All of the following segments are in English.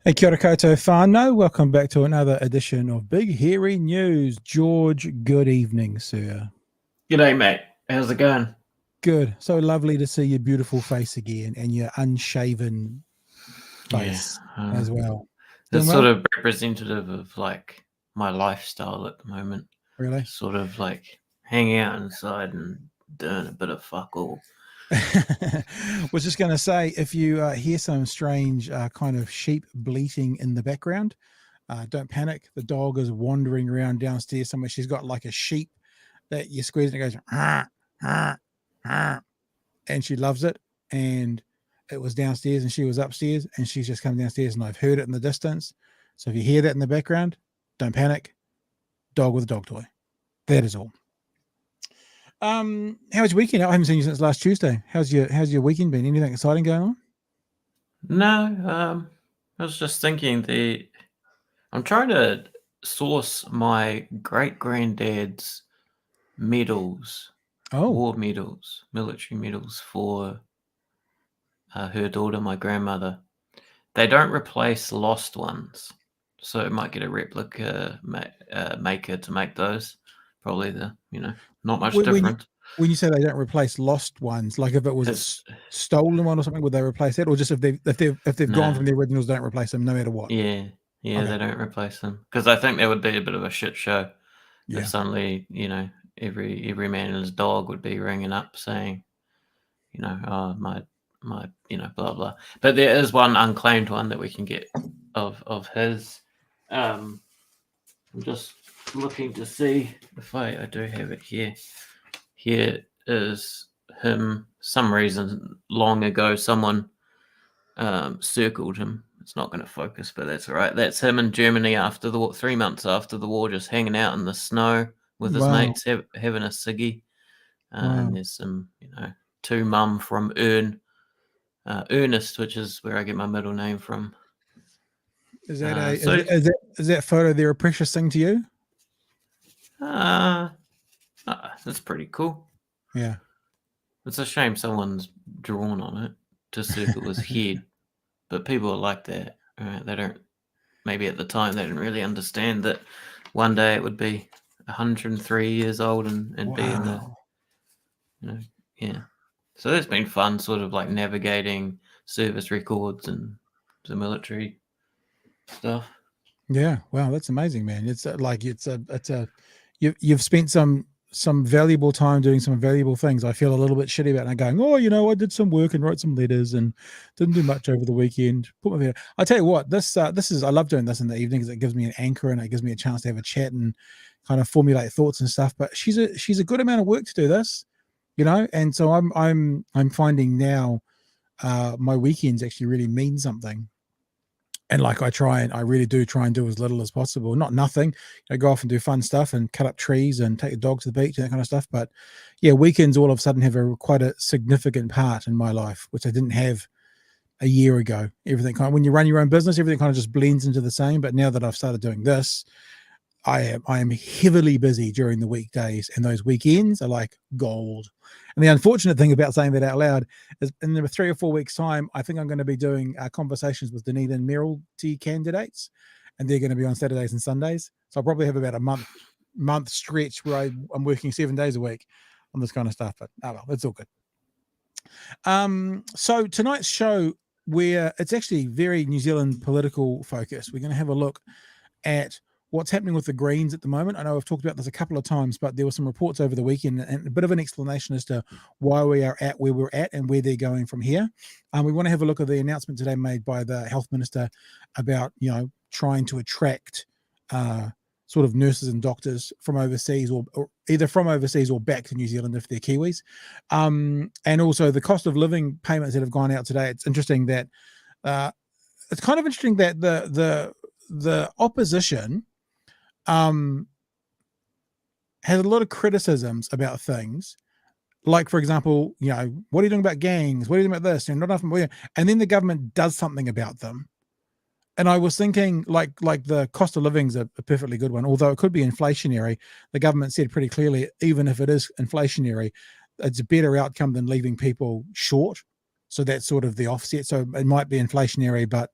Hey, kia ora koutou whānau. Welcome back to another edition of Big Hairy News. George, good evening, sir. G'day, mate. How's it going? Good. So lovely to see your beautiful face again and your unshaven face as well. Doing It's well? sort of representative of like my lifestyle at the moment. Really? Sort of like hanging out inside and doing a bit of fuck all. Was just going to say, if you hear some strange kind of sheep bleating in the background, don't panic. The dog is wandering around downstairs somewhere. She's got like a sheep that you squeeze and it goes, ah, ah, ah, and she loves it. And it was downstairs and she was upstairs and she's just come downstairs and I've heard it in the distance. So if you hear that in the background, don't panic. Dog with a dog toy. That is all. How was your weekend? I haven't seen you since last Tuesday. How's your weekend been? Anything exciting going on? No, I was just thinking I'm trying to source my great granddad's medals, war medals, military medals for her daughter, my grandmother. They don't replace lost ones, so it might get a replica maker to make those. Probably not much different. When you say they don't replace lost ones, like if it was a stolen one or something, would they replace that, or just if they've gone from the originals, don't replace them no matter what? Yeah, okay. They don't replace them because I think that would be a bit of a shit show. Yeah. If suddenly every man and his dog would be ringing up saying, oh my blah blah. But there is one unclaimed one that we can get of his. I'm just looking to see if I do have it here. Here is him. Some reason long ago, someone circled him. It's not going to focus, but that's all right. That's him in Germany after the war, 3 months after the war, just hanging out in the snow with his mates, having a ciggy. And there's some, to mum from Ernest, which is where I get my middle name from. Is that is that photo there a precious thing to you? That's pretty cool. Yeah. It's a shame someone's drawn on it to circle his head, but people are like that. Right? They don't. Maybe at the time they didn't really understand that one day it would be 103 years old and be in the, yeah. So that's been fun, sort of like navigating service records and the military stuff. Yeah, wow, that's amazing, man. It's you've spent some valuable time doing some valuable things. I feel a little bit shitty about it, going, I did some work and wrote some letters and didn't do much over the weekend. I tell you what, this is, I love doing this in the evening because it gives me an anchor and it gives me a chance to have a chat and kind of formulate thoughts and stuff. But she's a good amount of work to do this, and so I'm finding now my weekends actually really mean something. And like I really do try and do as little as possible. Not nothing. Go off and do fun stuff and cut up trees and take the dog to the beach and that kind of stuff. But yeah, weekends all of a sudden have quite a significant part in my life, which I didn't have a year ago. Everything when you run your own business, everything kind of just blends into the same. But now that I've started doing this, I am heavily busy during the weekdays, and those weekends are like gold. And the unfortunate thing about saying that out loud is in 3 or 4 weeks' time, I think I'm going to be doing conversations with Dunedin mayoralty candidates, and they're going to be on Saturdays and Sundays. So I'll probably have about a month stretch where I'm working 7 days a week on this kind of stuff. But it's all good. So tonight's show, where it's actually very New Zealand political focused, we're going to have a look at what's happening with the Greens at the moment. I know I've talked about this a couple of times, but there were some reports over the weekend and a bit of an explanation as to why we are at where we're at and where they're going from here. We want to have a look at the announcement today made by the health minister about, trying to attract sort of nurses and doctors from overseas or either from overseas or back to New Zealand if they're Kiwis. And also the cost of living payments that have gone out today. It's interesting that it's kind of interesting that the opposition has a lot of criticisms about things, like, for example, what are you doing about gangs? What are you doing about this? And not enough, and then the government does something about them. And I was thinking, like the cost of living is a perfectly good one, although it could be inflationary. The government said pretty clearly, even if it is inflationary, it's a better outcome than leaving people short. So that's sort of the offset. So it might be inflationary, but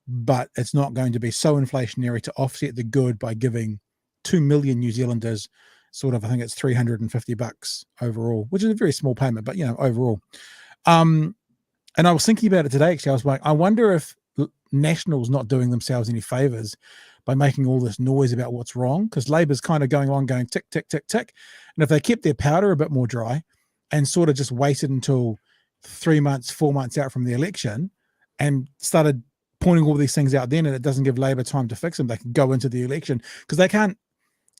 but it's not going to be so inflationary to offset the good by giving 2 million New Zealanders sort of, I think it's $350 overall, which is a very small payment, but overall. And I was thinking about it today, actually. I was like, I wonder if National's not doing themselves any favors by making all this noise about what's wrong, because Labor's kind of going along going tick, tick, tick, tick. And if they kept their powder a bit more dry and sort of just waited until 3 months, 4 months out from the election and started pointing all these things out then, and it doesn't give Labor time to fix them, they can go into the election. Because they can't,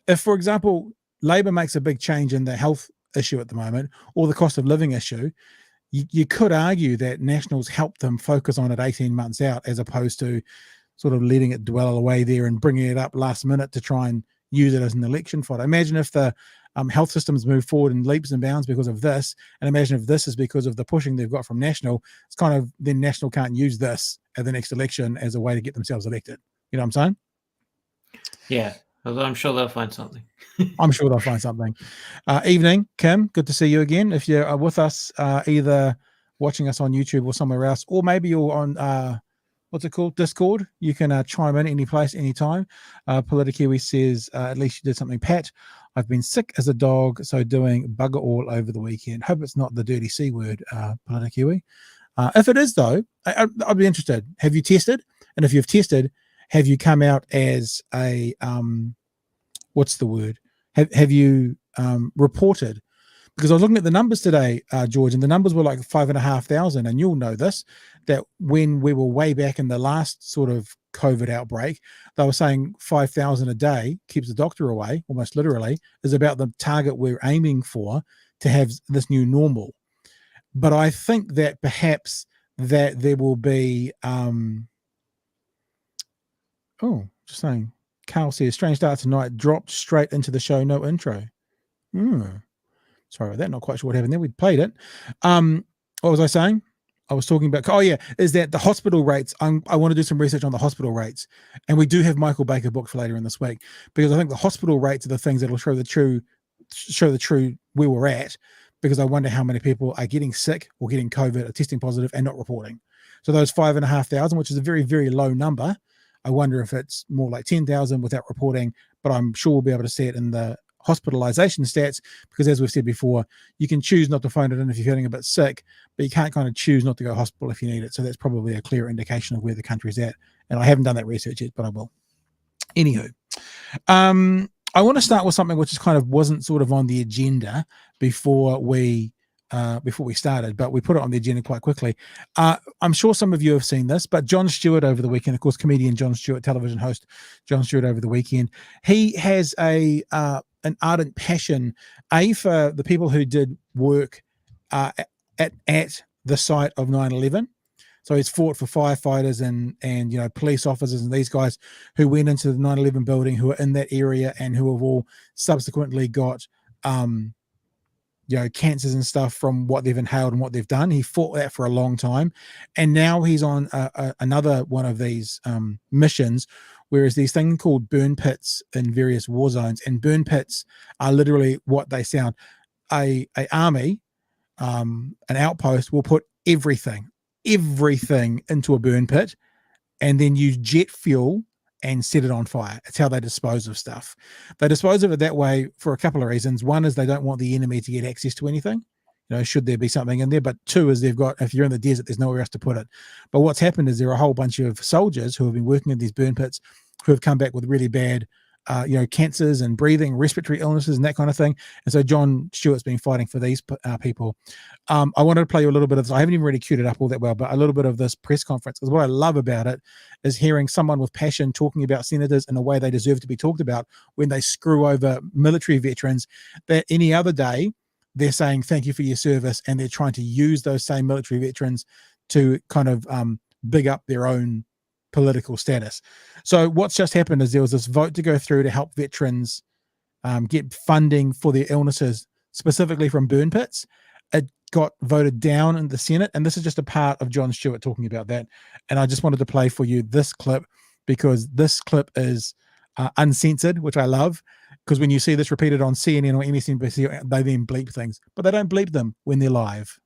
if, for example, Labor makes a big change in the health issue at the moment or the cost of living issue, you could argue that Nationals helped them focus on it 18 months out, as opposed to sort of letting it dwell away there and bringing it up last minute to try and use it as an election fodder. Imagine if the health systems move forward in leaps and bounds because of this, and imagine if this is because of the pushing they've got from National. It's kind of, then National can't use this at the next election as a way to get themselves elected. You know what I'm saying? Yeah, although I'm sure they'll find something. I'm sure they'll find something. Evening, Kim. Good to see you again. If you're with us, either watching us on YouTube or somewhere else, or maybe you're on what's it called, Discord, you can chime in any place, anytime. Politikiwi says, at least you did something, Pat. I've been sick as a dog, so doing bugger all over the weekend. Hope it's not the dirty C word, Politikiwi. If it is, though, I'd be interested. Have you tested? And if you've tested, have you come out as a what's the word? Have you reported? Because I was looking at the numbers today, George, and the numbers were like 5,500. And you'll know this, that when we were way back in the last sort of COVID outbreak, they were saying 5,000 a day keeps the doctor away, almost literally, is about the target we're aiming for to have this new normal. But I think that perhaps that there will be, just saying, Carl says, strange start tonight, dropped straight into the show, no intro. Sorry about that, not quite sure what happened there. We played it. What was I saying? I was talking about, is that the hospital rates, I want to do some research on the hospital rates. And we do have Michael Baker booked for later in this week, because I think the hospital rates are the things that will show the true where we're at, because I wonder how many people are getting sick or getting COVID or testing positive and not reporting. So those 5,500, which is a very, very low number, I wonder if it's more like 10,000 without reporting, but I'm sure we'll be able to see it in the hospitalization stats, because as we've said before, you can choose not to phone it in if you're feeling a bit sick, but you can't kind of choose not to go to hospital if you need it. So that's probably a clear indication of where the country's at. And I haven't done that research yet, but I will. Anywho, I want to start with something which is kind of wasn't sort of on the agenda before we started, but we put it on the agenda quite quickly. I'm sure some of you have seen this, but Jon Stewart over the weekend, of course, comedian Jon Stewart, television host Jon Stewart over the weekend, he has an ardent passion, for the people who did work at the site of 9/11. So he's fought for firefighters and police officers and these guys who went into the 9/11 building, who are in that area and who have all subsequently got cancers and stuff from what they've inhaled and what they've done. He fought that for a long time, and now he's on another one of these missions, whereas these things called burn pits in various war zones, and burn pits are literally what they sound. A army, an outpost will put everything into a burn pit and then use jet fuel and set it on fire. It's how they dispose of stuff. They dispose of it that way for a couple of reasons. One is they don't want the enemy to get access to anything, should there be something in there. But two is if you're in the desert, there's nowhere else to put it. But what's happened is there are a whole bunch of soldiers who have been working in these burn pits who have come back with really bad cancers and breathing, respiratory illnesses and that kind of thing. And so Jon Stewart's been fighting for these people. I wanted to play you a little bit of this. I haven't even really queued it up all that well, but a little bit of this press conference. Because what I love about it is hearing someone with passion talking about senators in a way they deserve to be talked about when they screw over military veterans, that any other day they're saying thank you for your service, and they're trying to use those same military veterans to kind of big up their own political status. So what's just happened is there was this vote to go through to help veterans get funding for their illnesses, specifically from burn pits. It got voted down in the Senate, and this is just a part of Jon Stewart talking about that. And I just wanted to play for you this clip, because this clip is uncensored, which I love, because when you see this repeated on CNN or MSNBC, they then bleep things, but they don't bleep them when they're live.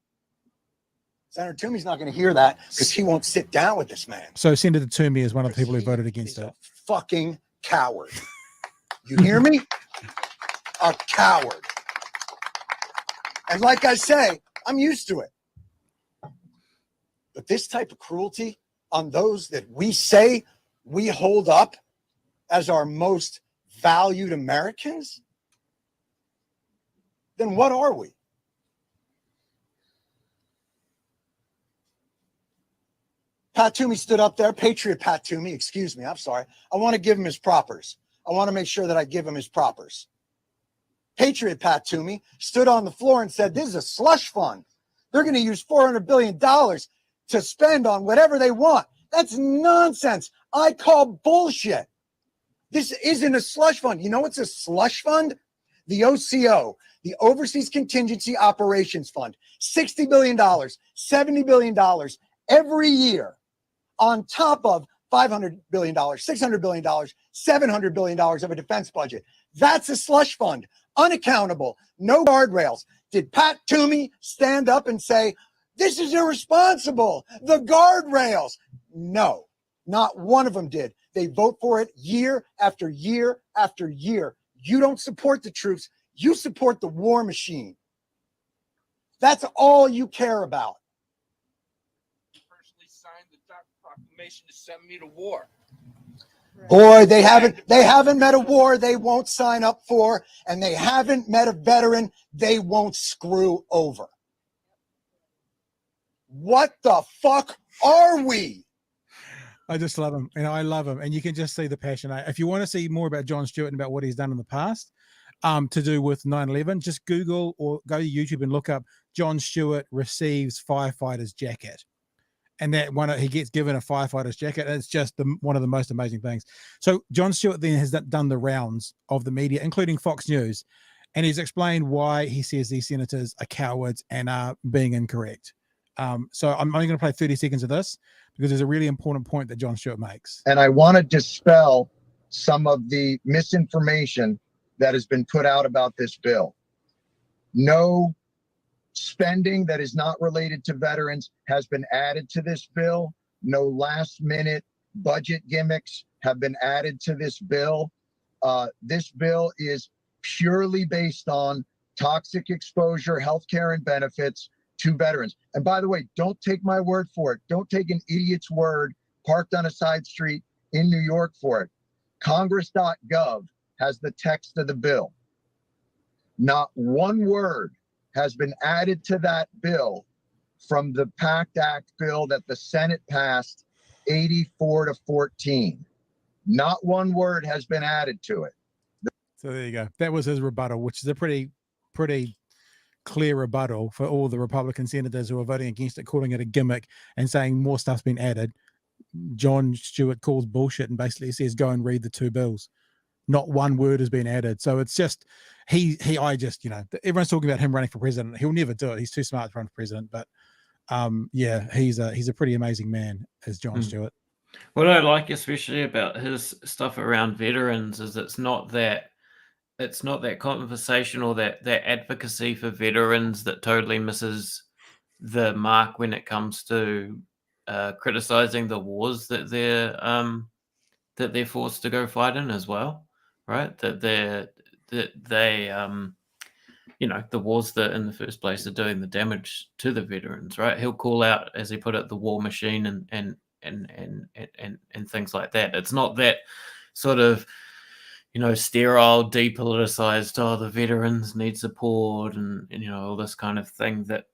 Senator Toomey's not going to hear that because he won't sit down with this man. So Senator Toomey is one of the people who voted against it. A fucking coward. You hear me? A coward. And like I say, I'm used to it. But this type of cruelty on those that we say we hold up as our most valued Americans, then what are we? Pat Toomey stood up there, Patriot Pat Toomey, excuse me, I'm sorry. I want to give him his propers. I want to make sure that I give him his propers. Patriot Pat Toomey stood on the floor and said, this is a slush fund. They're going to use $400 billion to spend on whatever they want. That's nonsense. I call bullshit. This isn't a slush fund. You know what's a slush fund? The OCO, the Overseas Contingency Operations Fund, $60 billion, $70 billion every year on top of $500 billion, $600 billion, $700 billion of a defense budget. That's a slush fund, unaccountable, no guardrails. Did Pat Toomey stand up and say, this is irresponsible, the guardrails? No, not one of them did. They vote for it year after year after year. You don't support the troops. You support the war machine. That's all you care about. Personally signed the proclamation to send me to war. Boy, they haven't met a war they won't sign up for, and they haven't met a veteran they won't screw over. What the fuck are we? I just love him. I love him. And you can just see the passion. If you want to see more about John Stewart and about what he's done in the past to do with 9/11, just Google or go to YouTube and look up John Stewart receives firefighter's jacket. And that one, he gets given a firefighter's jacket. It's just one of the most amazing things. So John Stewart then has done the rounds of the media, including Fox News. And he's explained why he says these senators are cowards and are being incorrect. So I'm only going to play 30 seconds of this because there's a really important point that John Stewart makes. And I want to dispel some of the misinformation that has been put out about this bill. No spending that is not related to veterans has been added to this bill. No last minute budget gimmicks have been added to this bill. This bill is purely based on toxic exposure, healthcare, and benefits to veterans. And by the way, don't take my word for it. Don't take an idiot's word parked on a side street in New York for it. Congress.gov has the text of the bill. Not one word has been added to that bill from the PACT Act bill that the Senate passed 84-14. Not one word has been added to it. So there you go. That was his rebuttal, which is a pretty clear rebuttal for all the Republican senators who are voting against it, calling it a gimmick and saying more stuff's been added. John Stewart calls bullshit and basically says, go and read the two bills. Not one word has been added. So it's just, everyone's talking about him running for president. He'll never do it. He's too smart to run for president. But yeah, he's a pretty amazing man, as John Stewart. What I like especially about his stuff around veterans is it's not that conversation or that advocacy for veterans that totally misses the mark when it comes to criticizing the wars that they're forced to go fight in as well, right? The wars that in the first place are doing the damage to the veterans, right? He'll call out, as he put it, the war machine and things like that. It's not that sort of sterile, depoliticized, the veterans need support and all this kind of thing that,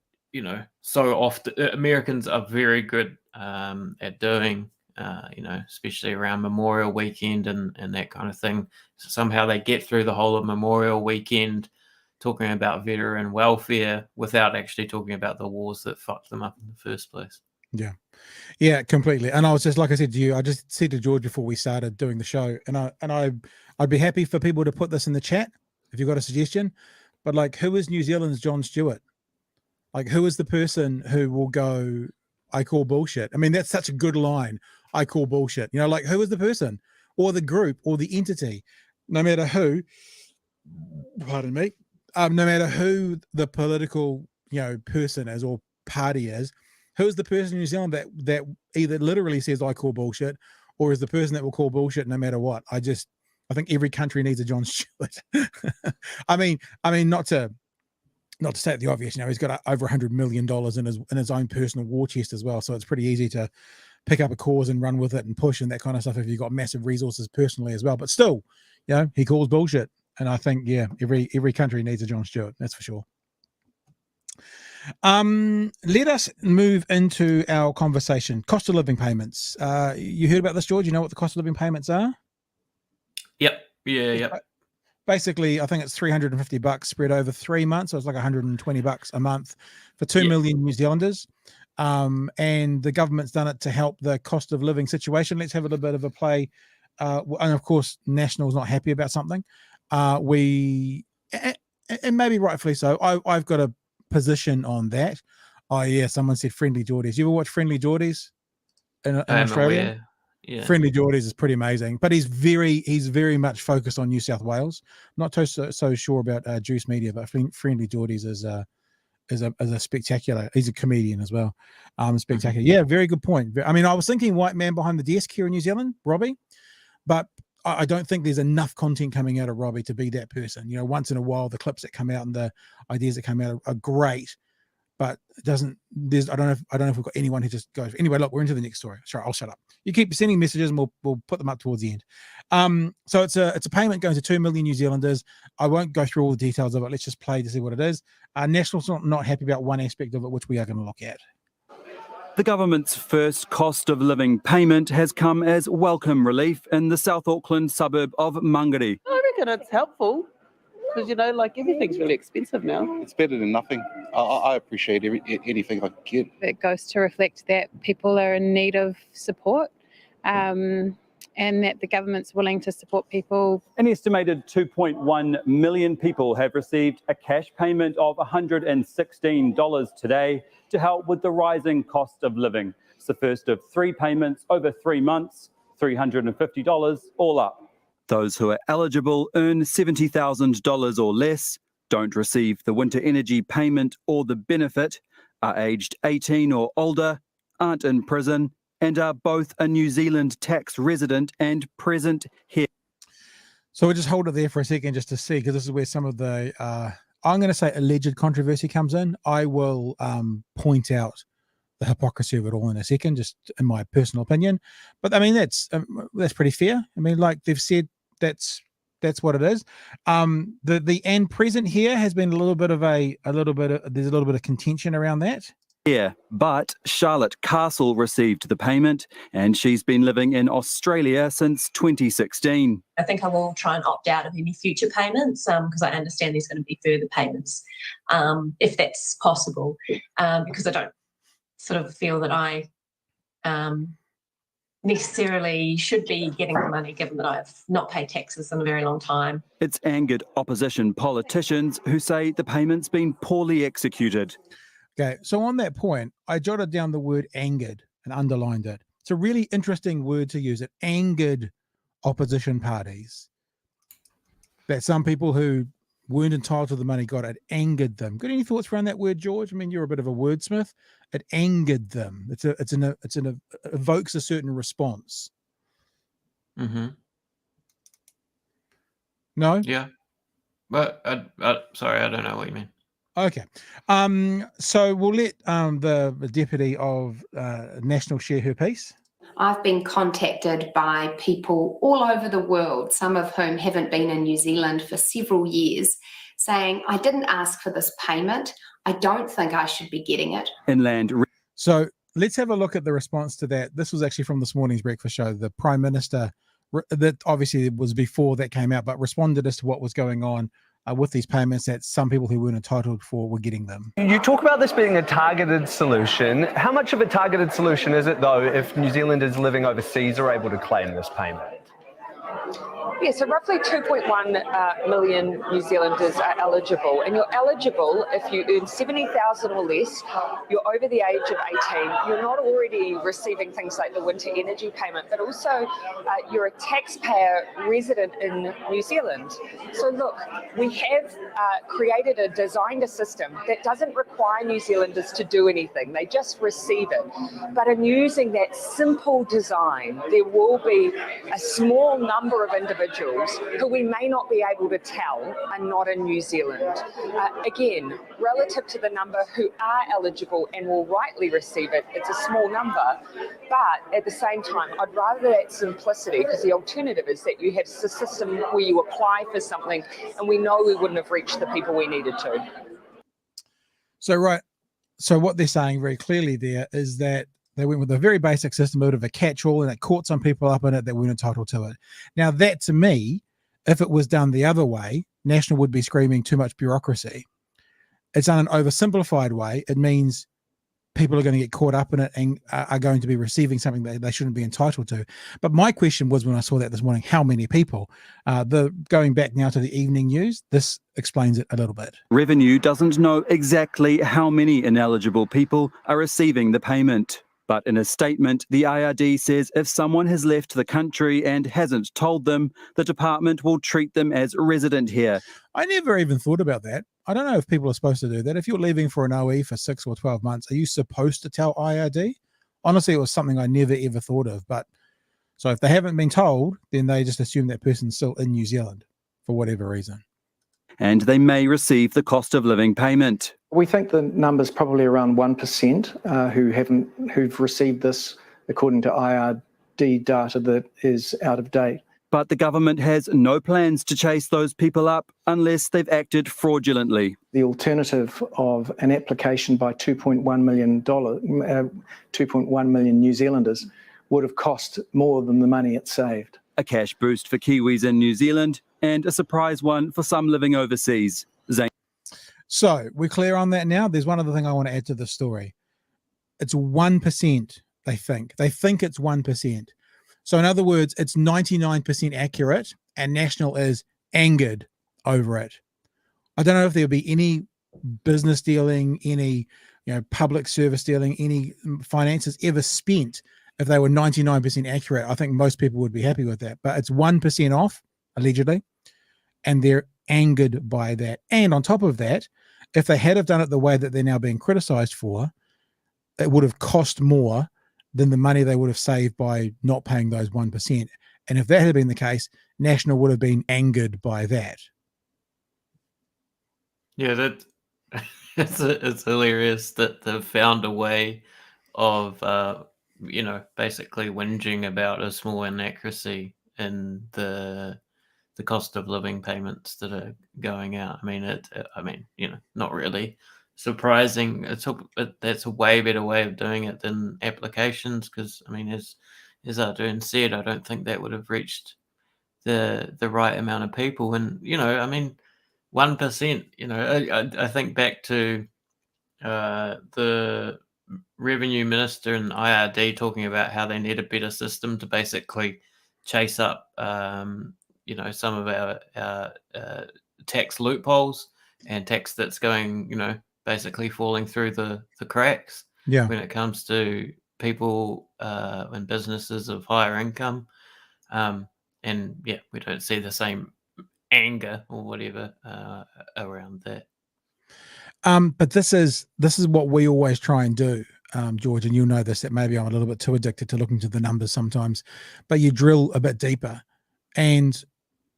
so often Americans are very good at doing, especially around Memorial Weekend and that kind of thing. So somehow they get through the whole of Memorial Weekend talking about veteran welfare without actually talking about the wars that fucked them up in the first place. Yeah, completely. And I was just, like I said to you, I just said to George before we started doing the show, and I'd be happy for people to put this in the chat if you've got a suggestion. But like, who is New Zealand's John Stewart? Like, who is the person who will go, I call bullshit? I mean, that's such a good line. I call bullshit. Like, who is the person or the group or the entity? No matter who, pardon me, no matter who the political, person is or party is, Who's the person in New Zealand that either literally says I call bullshit, or is the person that will call bullshit no matter what? I think every country needs a John Stewart. I mean, not to state the obvious, he's got over $100 million in his own personal war chest as well. So it's pretty easy to pick up a cause and run with it and push and that kind of stuff if you've got massive resources personally as well. But still, he calls bullshit. And I think, every country needs a John Stewart. That's for sure. Let us move into our conversation. Cost of living payments. You heard about this, George? You know what the cost of living payments are? Yep. Yeah. Basically, I think it's $350 spread over 3 months. So it's like $120 a month for 2 million New Zealanders. And the government's done it to help the cost of living situation. Let's have a little bit of a play. And of course, National's not happy about something. And maybe rightfully so. I've got a position on that. Oh yeah, someone said Friendly Geordies. You ever watch Friendly Geordies in Australia? Aware. Yeah. Friendly Geordies is pretty amazing, but he's very much focused on New South Wales. Not so sure about Juice Media, but Friendly Geordies is a spectacular. He's a comedian as well. Spectacular. Yeah, very good point. I mean, I was thinking white man behind the desk here in New Zealand, Robbie, but I don't think there's enough content coming out of Robbie to be that person. Once in a while, the clips that come out and the ideas that come out are great, but it doesn't. I don't know if we've got anyone who just goes. Anyway, look, we're into the next story. Sorry, I'll shut up. You keep sending messages, and we'll put them up towards the end. So it's a payment going to 2 million New Zealanders. I won't go through all the details of it. Let's just play to see what it is. National's not happy about one aspect of it, which we are going to look at. The government's first cost of living payment has come as welcome relief in the South Auckland suburb of Mangere. I reckon it's helpful because, everything's really expensive now. It's better than nothing. I appreciate anything I can get. It goes to reflect that people are in need of support and that the government's willing to support people. An estimated 2.1 million people have received a cash payment of $116 today to help with the rising cost of living. It's the first of 3 payments over 3 months, $350 all up. Those who are eligible earn $70,000 or less, don't receive the winter energy payment or the benefit, are aged 18 or older, aren't in prison, and are both a New Zealand tax resident and present here. So we'll just hold it there for a second just to see, because this is where some of the, I'm going to say alleged controversy comes in. I will point out the hypocrisy of it all in a second, just in my personal opinion. But I mean, that's pretty fair. I mean, like they've said, that's what it is. The and present here has been there's a little bit of contention around that. Yeah, but Charlotte Castle received the payment and she's been living in Australia since 2016. I think I will try and opt out of any future payments because I understand there's going to be further payments if that's possible, because I don't sort of feel that I necessarily should be getting the money given that I've not paid taxes in a very long time. It's angered opposition politicians who say the payment's been poorly executed. Okay, so on that point, I jotted down the word angered and underlined it. It's a really interesting word to use. It angered opposition parties. That some people who weren't entitled to the money got it, angered them. Got any thoughts around that word, George? I mean, you're a bit of a wordsmith. It angered them. It evokes a certain response. Mm-hmm. No? Yeah. But sorry, I don't know what you mean. Okay. So we'll let the deputy of National share her piece. I've been contacted by people all over the world, some of whom haven't been in New Zealand for several years, saying, I didn't ask for this payment. I don't think I should be getting it. So let's have a look at the response to that. This was actually from this morning's breakfast show. The Prime Minister, that obviously was before that came out, but responded as to what was going on with these payments, that some people who weren't entitled for were getting them. You talk about this being a targeted solution. How much of a targeted solution is it, though, if New Zealanders living overseas are able to claim this payment? Yeah, so roughly 2.1 million New Zealanders are eligible, and you're eligible if you earn 70,000 or less, you're over the age of 18, you're not already receiving things like the winter energy payment, but also you're a taxpayer resident in New Zealand. So look, we have designed a system that doesn't require New Zealanders to do anything, they just receive it. But in using that simple design, there will be a small number of individuals who we may not be able to tell are not in New Zealand. Again, relative to the number who are eligible and will rightly receive it, it's a small number. But at the same time, I'd rather that simplicity, because the alternative is that you have a system where you apply for something and we know we wouldn't have reached the people we needed to. So, right. So what they're saying very clearly there is that they went with a very basic system, a bit of a catch-all, and it caught some people up in it that weren't entitled to it. Now, that to me, if it was done the other way, National would be screaming too much bureaucracy. It's done an oversimplified way. It means people are going to get caught up in it and are going to be receiving something that they shouldn't be entitled to. But my question was, when I saw that this morning, how many people? Going back now to the evening news, this explains it a little bit. Revenue doesn't know exactly how many ineligible people are receiving the payment. But in a statement, the IRD says if someone has left the country and hasn't told them, the department will treat them as resident here. I never even thought about that. I don't know if people are supposed to do that. If you're leaving for an OE for 6 or 12 months, are you supposed to tell IRD? Honestly, it was something I never ever thought of. But so if they haven't been told, then they just assume that person's still in New Zealand for whatever reason. And they may receive the cost of living payment. We think the number's probably around 1% who've received this according to IRD data that is out of date. But the government has no plans to chase those people up unless they've acted fraudulently. The alternative of an application by 2.1 million New Zealanders would have cost more than the money it saved. A cash boost for Kiwis in New Zealand and a surprise one for some living overseas. So we're clear on that now. There's one other thing I want to add to the story. It's 1%, they think. They think it's 1%. So in other words, it's 99% accurate and National is angered over it. I don't know if there'll be any business dealing, any public service dealing, any finances ever spent if they were 99% accurate. I think most people would be happy with that. But it's 1% off, allegedly, and they're angered by that. And on top of that, if they had have done it the way that they're now being criticized for, it would have cost more than the money they would have saved by not paying those 1%. And if that had been the case, National would have been angered by that. Yeah, it's hilarious that they've found a way of, basically whinging about a small inaccuracy in the cost of living payments that are going out. I mean, not really surprising. That's a way better way of doing it than applications, because I mean, as Ardern said, I don't think that would have reached the right amount of people. And 1%. I think back to the Revenue Minister and IRD talking about how they need a better system to basically chase up some of our tax loopholes and tax that's going basically falling through the cracks when it comes to people and businesses of higher income. We don't see the same anger or whatever around that. But this is what we always try and do, George, and you'll know this, that maybe I'm a little bit too addicted to looking to the numbers sometimes, but you drill a bit deeper. And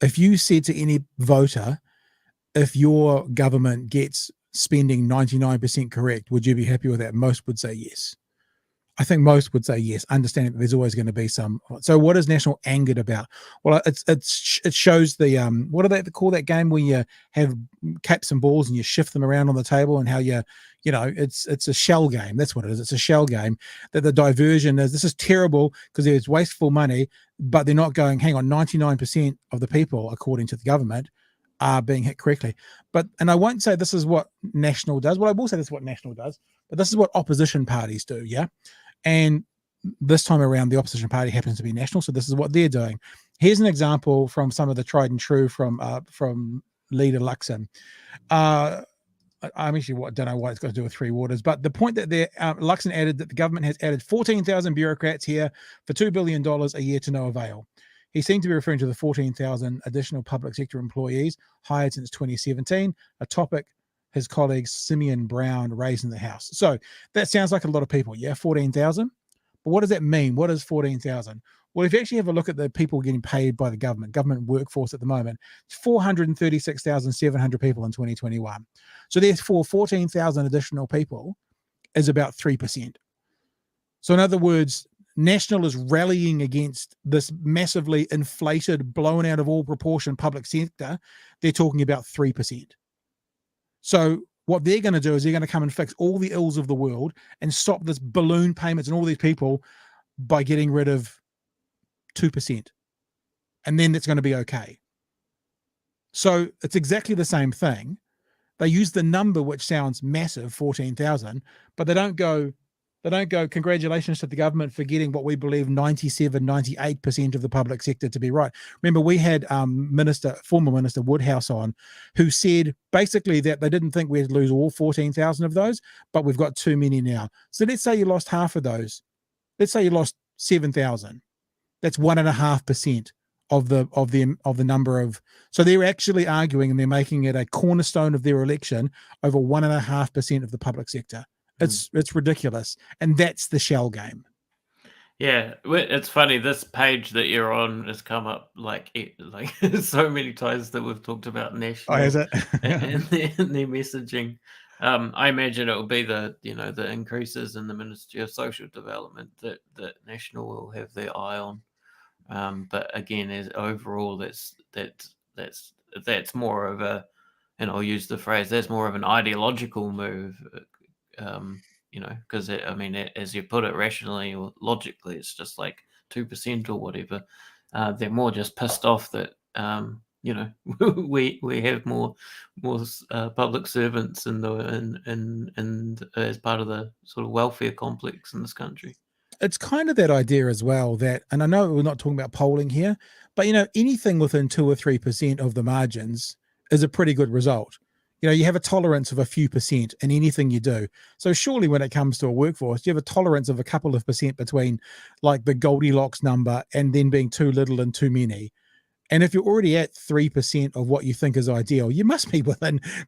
if you said to any voter, if your government gets spending 99% correct, would you be happy with that? Most would say yes. I think most would say yes, understanding that there's always going to be some. So what is National angered about? Well, it shows the, what do they call that game where you have caps and balls and you shift them around on the table, and how it's a shell game. That's what it is. It's a shell game, that the diversion is, this is terrible because there's wasteful money, but they're not going, hang on, 99% of the people, according to the government, are being hit correctly. And I won't say this is what National does. Well, I will say this is what National does, but this is what opposition parties do, yeah? And this time around, the opposition party happens to be National, so this is what they're doing. Here's an example from some of the tried and true from Leader Luxon. I'm actually don't know what it's got to do with Three Waters, but the point that Luxon added that the government has added 14,000 bureaucrats here for $2 billion a year to no avail. He seemed to be referring to the 14,000 additional public sector employees hired since 2017, a topic his colleague Simeon Brown raised in the House. So that sounds like a lot of people. Yeah, 14,000. But what does that mean? What is 14,000? Well, if you actually have a look at the people getting paid by the government workforce at the moment, it's 436,700 people in 2021. So therefore, 14,000 additional people is about 3%. So in other words, National is rallying against this massively inflated, blown out of all proportion public sector. They're talking about 3%. So what they're going to do is they're going to come and fix all the ills of the world and stop this balloon payments and all these people by getting rid of 2%. And then it's going to be okay. So it's exactly the same thing. They use the number which sounds massive, 14,000, but they don't go, congratulations to the government for getting what we believe 97, 98% of the public sector to be right. Remember, we had former Minister Woodhouse on, who said basically that they didn't think we'd lose all 14,000 of those, but we've got too many now. So let's say you lost half of those. Let's say you lost 7,000. That's 1.5% of the number of. So they're actually arguing, and they're making it a cornerstone of their election, over 1.5% of the public sector. It's ridiculous, and that's the shell game. Yeah, it's funny. This page that you're on has come up like so many times that we've talked about National. Oh, is it? and their messaging. I imagine it will be the increases in the Ministry of Social Development that National will have their eye on. But again, as overall, that's more of a, and I'll use the phrase, that's more of an ideological move. Because as you put it, rationally or logically, it's just like 2% or whatever. They're more just pissed off that we have more public servants and as part of the sort of welfare complex in this country. It's kind of that idea as well that, and I know we're not talking about polling here, but anything within 2 or 3% of the margins is a pretty good result. You have a tolerance of a few percent in anything you do. So surely when it comes to a workforce, you have a tolerance of a couple of percent between like the Goldilocks number and then being too little and too many. And if you're already at 3% of what you think is ideal, you must be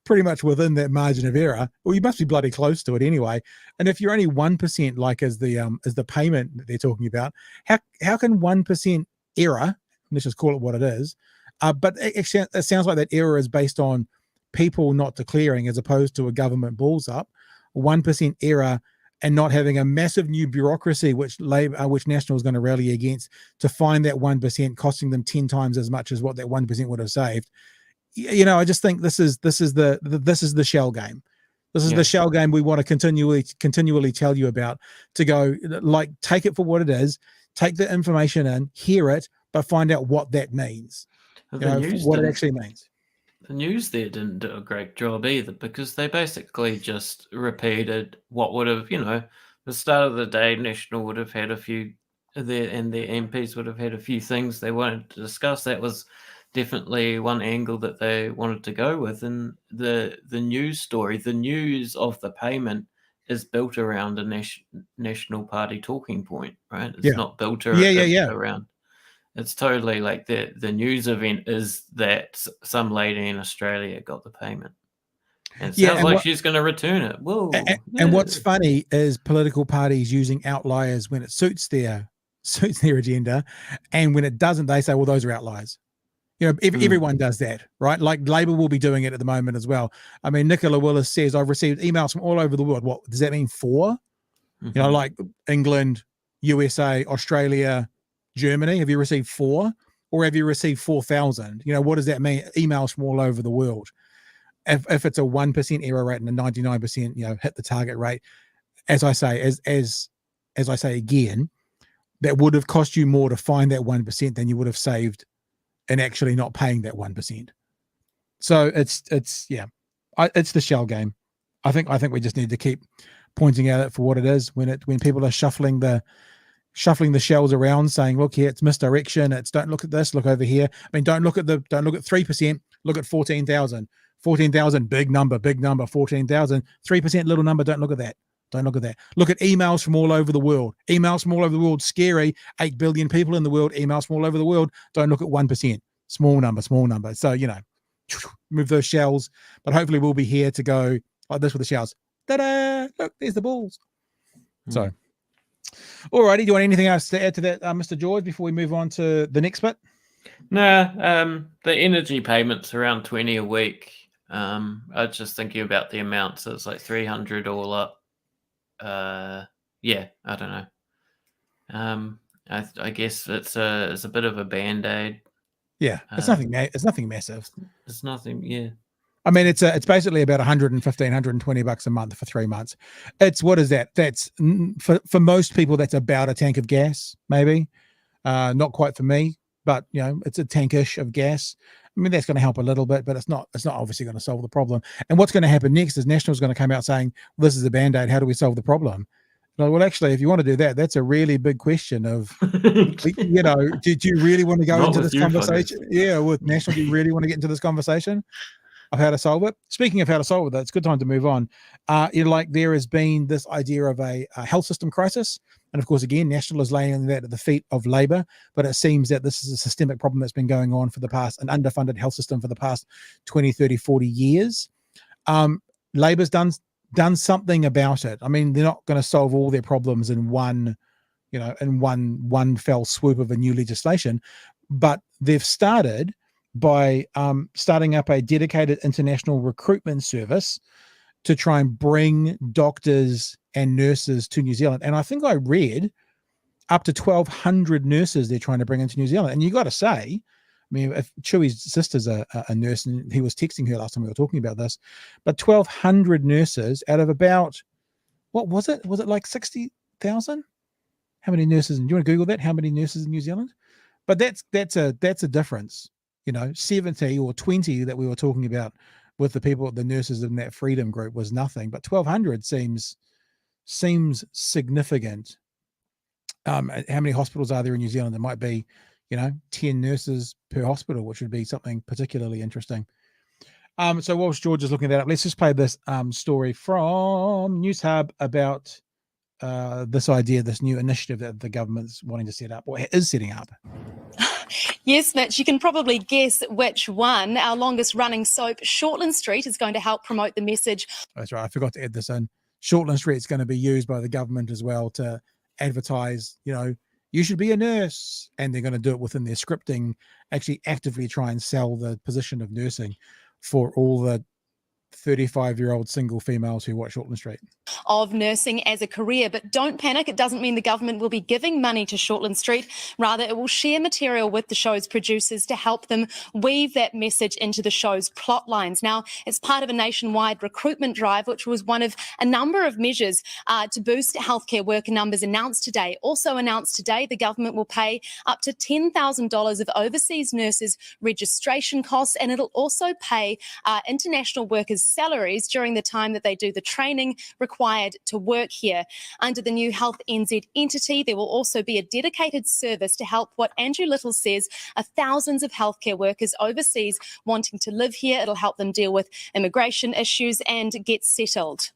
pretty much within that margin of error, or you must be bloody close to it anyway. And if you're only 1%, like as the payment that they're talking about, how can 1% error, let's just call it what it is, but it sounds like that error is based on people not declaring as opposed to a government balls up, 1% error, and not having a massive new bureaucracy which National is going to rally against to find that 1%, costing them 10 times as much as what that 1% would have saved. I just think this is the shell game. This is the shell game we want to continually tell you about, to go like, take it for what it is, take the information in, hear it, but find out what that means, what it actually means. The news there didn't do a great job either, because they basically just repeated what would have, the start of the day, National would have had a few, and their MPs would have had a few things they wanted to discuss. That was definitely one angle that they wanted to go with. And the news story, the news of the payment, is built around a National Party talking point, right? It's not built around. It's totally like the news event is that some lady in Australia got the payment. And it sounds like she's going to return it. Whoa. And what's funny is political parties using outliers when it suits their agenda. And when it doesn't, they say, well, those are outliers. Everyone does that, right? Like Labor will be doing it at the moment as well. I mean, Nicola Willis says, I've received emails from all over the world. What does that mean? 4? Like England, USA, Australia, Germany. Have you received 4, or have you received 4,000? What does that mean? Emails from all over the world. If it's a 1% error rate and a 99%, hit the target rate, as I say again, that would have cost you more to find that 1% than you would have saved in actually not paying that 1%. So it's the shell game. I think we just need to keep pointing at it for what it is when people are shuffling the shuffling the shells around, saying, "Look here, it's misdirection. It's don't look at this. Look over here. I mean, don't look at 3%. Look at 14,000. 14,000, big number. 14,000, 3%, little number. Don't look at that. Don't look at that. Look at emails from all over the world. Emails from all over the world. Scary. 8 billion people in the world. Emails from all over the world. Don't look at 1%. Small number. So, move those shells. But hopefully we'll be here to go like this with the shells. Ta-da! Look, there's the balls. So, alrighty. Do you want anything else to add to that, Mr. George, before we move on to the next bit? No, the energy payments around 20 a week. I was just thinking about the amount, so it's like 300 all up. Yeah, I don't know. I guess it's a bit of a band-aid. Yeah, it's nothing. It's nothing massive. It's nothing. Yeah. I mean, it's basically about $115, $120 a month for 3 months. It's what is that? That's for most people. That's about a tank of gas, maybe. Not quite for me, but it's a tankish of gas. I mean, that's going to help a little bit, but it's not obviously going to solve the problem. And what's going to happen next is National's going to come out saying, well, this is a band-aid. How do we solve the problem? Well, actually, if you want to do that, that's a really big question of, did you really want to go into this conversation? Yeah, with National, do you really want to get into this conversation of how to solve it? Speaking of how to solve it, it's a good time to move on. There has been this idea of a health system crisis. And of course, again, National is laying that at the feet of Labour, but it seems that this is a systemic problem that's been going on for the past, an underfunded health system for the past 20, 30, 40 years. Labour's done something about it. I mean, they're not going to solve all their problems in one fell swoop of a new legislation, but they've started by starting up a dedicated international recruitment service to try and bring doctors and nurses to New Zealand. And I think I read up to 1,200 nurses they're trying to bring into New Zealand. And you got to say, I mean, if Chewy's sister's a nurse, and he was texting her last time we were talking about this, but 1,200 nurses out of about, what was it? Was it like 60,000? How many nurses? And do you want to Google that? How many nurses in New Zealand? But that's a difference. 70 or 20 that we were talking about with the nurses in that freedom group was nothing, but 1,200 seems significant. How many hospitals are there in New Zealand? There might be, 10 nurses per hospital, which would be something particularly interesting. So whilst George is looking that up, let's just play this story from News Hub about this idea, this new initiative that the government's wanting to set up, or is setting up. Yes, Mitch, you can probably guess which one. Our longest running soap, Shortland Street, is going to help promote the message. That's right. I forgot to add this in. Shortland Street is going to be used by the government as well to advertise, you should be a nurse. And they're going to do it within their scripting, actually actively try and sell the position of nursing for all the 35-year-old single females who watch Shortland Street. Of nursing as a career, but don't panic. It doesn't mean the government will be giving money to Shortland Street. Rather, it will share material with the show's producers to help them weave that message into the show's plot lines. Now, it's part of a nationwide recruitment drive, which was one of a number of measures to boost healthcare worker numbers announced today. Also announced today, the government will pay up to $10,000 of overseas nurses' registration costs, and it'll also pay international workers salaries during the time that they do the training required to work here. Under the new Health NZ entity, there will also be a dedicated service to help what Andrew Little says are thousands of healthcare workers overseas wanting to live here. It'll help them deal with immigration issues and get settled.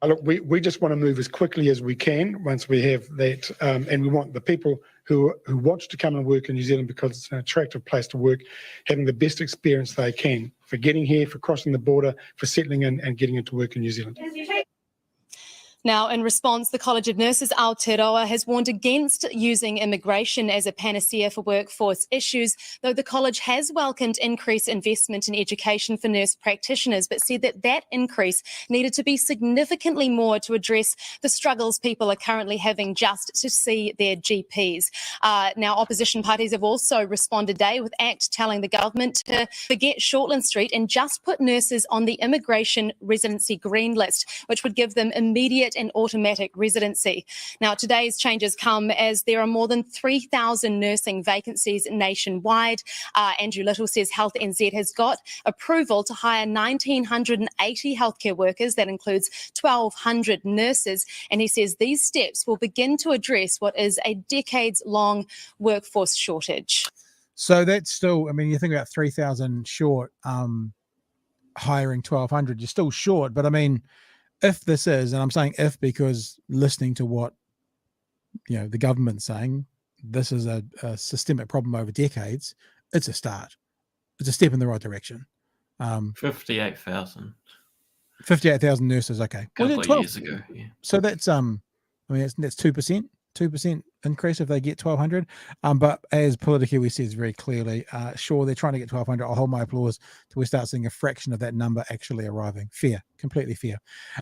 Look, we just want to move as quickly as we can once we have that, and we want the people who want to come and work in New Zealand because it's an attractive place to work, having the best experience they can for getting here, for crossing the border, for settling in and getting into work in New Zealand. Now, in response, the College of Nurses Aotearoa has warned against using immigration as a panacea for workforce issues, though the college has welcomed increased investment in education for nurse practitioners, but said that increase needed to be significantly more to address the struggles people are currently having just to see their GPs. Now, opposition parties have also responded today with ACT telling the government to forget Shortland Street and just put nurses on the immigration residency green list, which would give them immediate immediate and automatic residency. Now, today's changes come as there are more than 3,000 nursing vacancies nationwide. Andrew Little says Health NZ has got approval to hire 1,980 healthcare workers. That includes 1,200 nurses. And he says these steps will begin to address what is a decades-long workforce shortage. So that's still, I mean, you think about 3,000 short, hiring 1,200, you're still short. But I mean, if this is, and I'm saying if because listening to what, the government's saying, this is a systemic problem over decades, it's a start. It's a step in the right direction. 58,000. 58,000 nurses, okay. A couple of years ago, yeah. So that's, I mean, that's 2% increase if they get 1,200. But as Politikiwi says very clearly, sure, they're trying to get 1,200. I'll hold my applause till we start seeing a fraction of that number actually arriving. Fair, completely fair.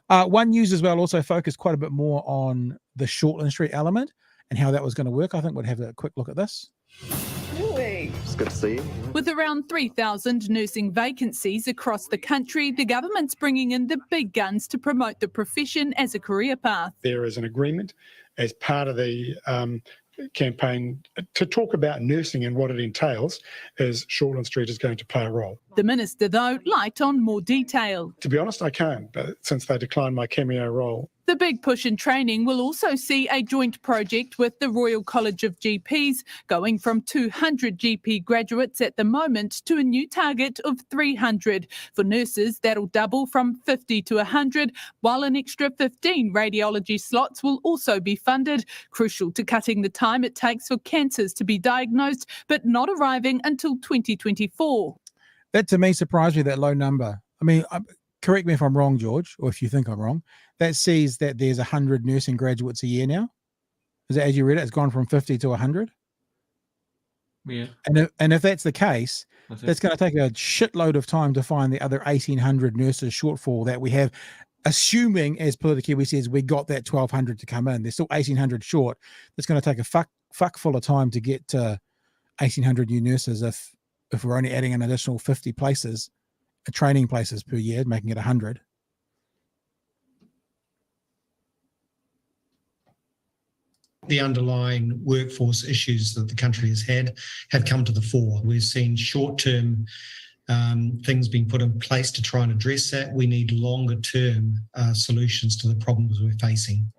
One News as well also focused quite a bit more on the Shortland Street element and how that was going to work. I think we'll have a quick look at this. It's good to see you. With around 3,000 nursing vacancies across the country, the government's bringing in the big guns to promote the profession as a career path. There is an agreement as part of the campaign to talk about nursing and what it entails, as Shortland Street is going to play a role. The minister, though, light on more detail. To be honest, I can't, but since they declined my cameo role. The big push in training will also see a joint project with the Royal College of GPs, going from 200 GP graduates at the moment to a new target of 300. For nurses, that'll double from 50 to 100, while an extra 15 radiology slots will also be funded, crucial to cutting the time it takes for cancers to be diagnosed, but not arriving until 2024. That to me surprised me, that low number. I mean, correct me if I'm wrong, George, or if you think I'm wrong. That says that there's 100 nursing graduates a year now. Is that as you read it? It's gone from 50 to 100. Yeah. And if that's the case, that's going to take a shitload of time to find the other 1,800 nurses shortfall that we have, assuming, as Politikiwi says, we got that 1,200 to come in. There's still 1,800 short. That's going to take a fuck full of time to get to 1,800 new nurses if we're only adding an additional 50 places, training places per year, making it 100. The underlying workforce issues that the country has had have come to the fore. We've seen short-term things being put in place to try and address that. We need longer-term solutions to the problems we're facing.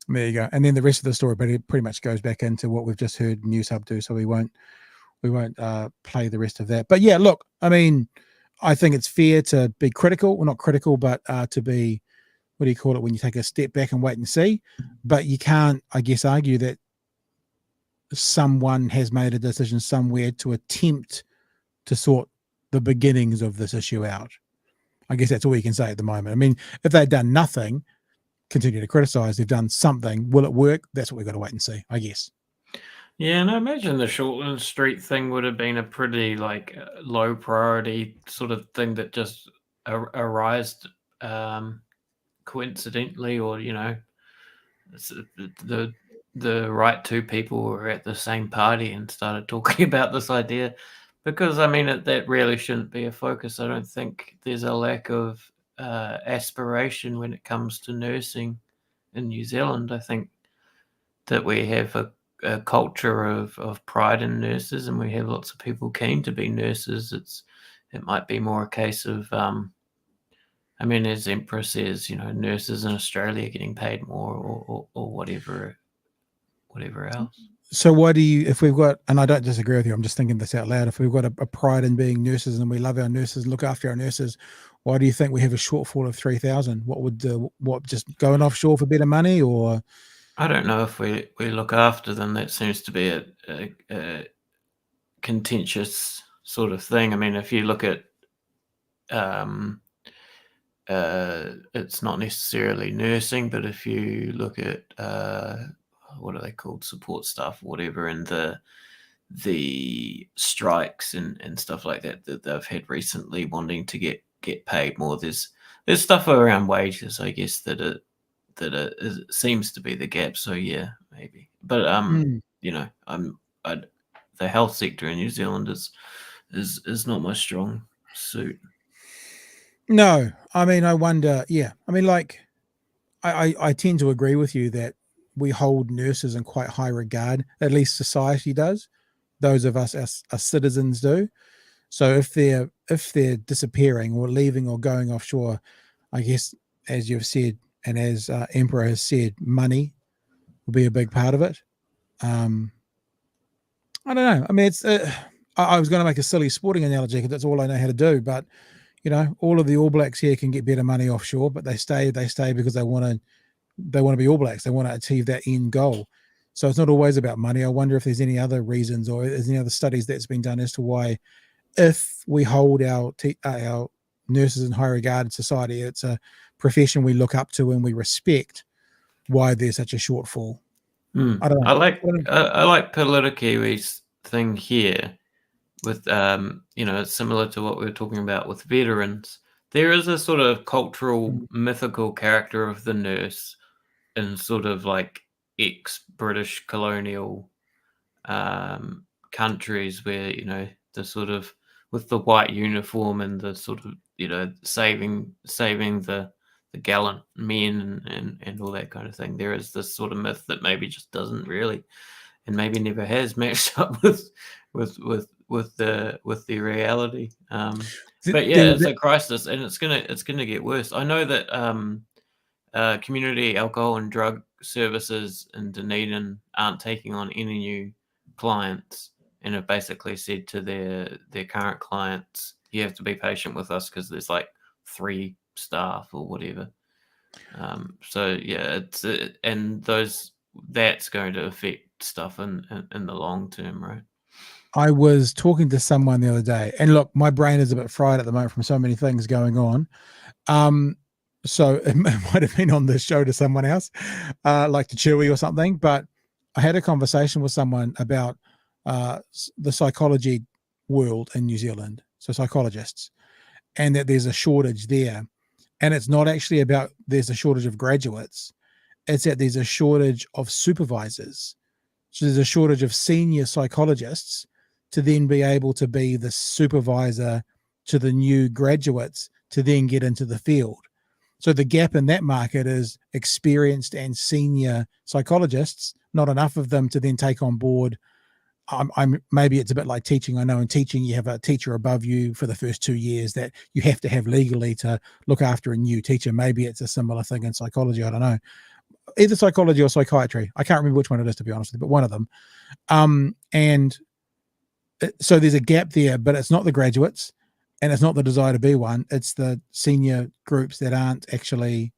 There you go. And then the rest of the story pretty much goes back into what we've just heard News Hub do, so we won't play the rest of that. But yeah, look, I mean, I think it's fair to be critical. Well, not critical, but to be, what do you call it, when you take a step back and wait and see. But you can't, I guess, argue that someone has made a decision somewhere to attempt to sort the beginnings of this issue out. I guess that's all you can say at the moment. I mean, if they'd done nothing, continue to criticize. They've done something. Will it work? That's what we've got to wait and see, I guess. Yeah, and I imagine the Shortland Street thing would have been a pretty low priority sort of thing that just arose coincidentally, or the right two people were at the same party and started talking about this idea, because I mean that really shouldn't be a focus. I don't think there's a lack of aspiration when it comes to nursing in New Zealand. I think that we have a culture of pride in nurses, and we have lots of people keen to be nurses. It might be more a case of I mean, as Emperor says, nurses in Australia getting paid more or whatever else. So why do you, if we've got, and I don't disagree with you, I'm just thinking this out loud, if we've got a pride in being nurses and we love our nurses and look after our nurses, why do you think we have a shortfall of 3,000? What just going offshore for better money, or? I don't know if we look after them. That seems to be a contentious sort of thing. I mean, if you look at it's not necessarily nursing, but if you look at what are they called, support staff, whatever, and the strikes and stuff like that they've had recently, wanting to get paid more. There's stuff around wages, I guess, that it seems to be the gap. So yeah, maybe. But the health sector in New Zealand is not my strong suit. No, I mean, I wonder. Yeah, I mean, I tend to agree with you that we hold nurses in quite high regard, at least society does. Those of us as citizens do. So if they're disappearing or leaving or going offshore, I guess, as you've said, and as Emperor has said, money will be a big part of it. I don't know. I mean, it's. I was going to make a silly sporting analogy because that's all I know how to do. But all of the All Blacks here can get better money offshore, but they stay because they want to be All Blacks. They want to achieve that end goal. So it's not always about money. I wonder if there's any other reasons or there's any other studies that's been done as to why, if we hold our nurses in high regard in society, it's a profession we look up to and we respect, why there's such a shortfall. I don't know. I like Politikiwi's thing here with it's similar to what we were talking about with veterans. There is a sort of cultural, mythical character of the nurse in sort of like ex-British colonial countries where, the sort of with the white uniform and the sort of, saving the gallant men and all that kind of thing. There is this sort of myth that maybe just doesn't really, and maybe never has matched up with the reality. But yeah, it's a crisis, and it's gonna get worse. I know that community alcohol and drug services in Dunedin aren't taking on any new clients, and have basically said to their current clients, you have to be patient with us because there's like 3 staff or whatever. So yeah, that's going to affect stuff in the long term, right? I was talking to someone the other day, and look, my brain is a bit fried at the moment from so many things going on. So it might have been on this show to someone else, like to Chewy or something. But I had a conversation with someone about the psychology world in New Zealand, so psychologists, and that there's a shortage there. And it's not actually about there's a shortage of graduates. It's that there's a shortage of supervisors. So there's a shortage of senior psychologists to then be able to be the supervisor to the new graduates to then get into the field. So the gap in that market is experienced and senior psychologists, not enough of them to then take on board. Maybe it's a bit like teaching. I know in teaching, you have a teacher above you for the first 2 years that you have to have legally to look after a new teacher. Maybe it's a similar thing in psychology. I don't know. Either psychology or psychiatry. I can't remember which one it is, to be honest with you, but one of them. And so there's a gap there, but it's not the graduates and it's not the desire to be one. It's the senior groups that aren't actually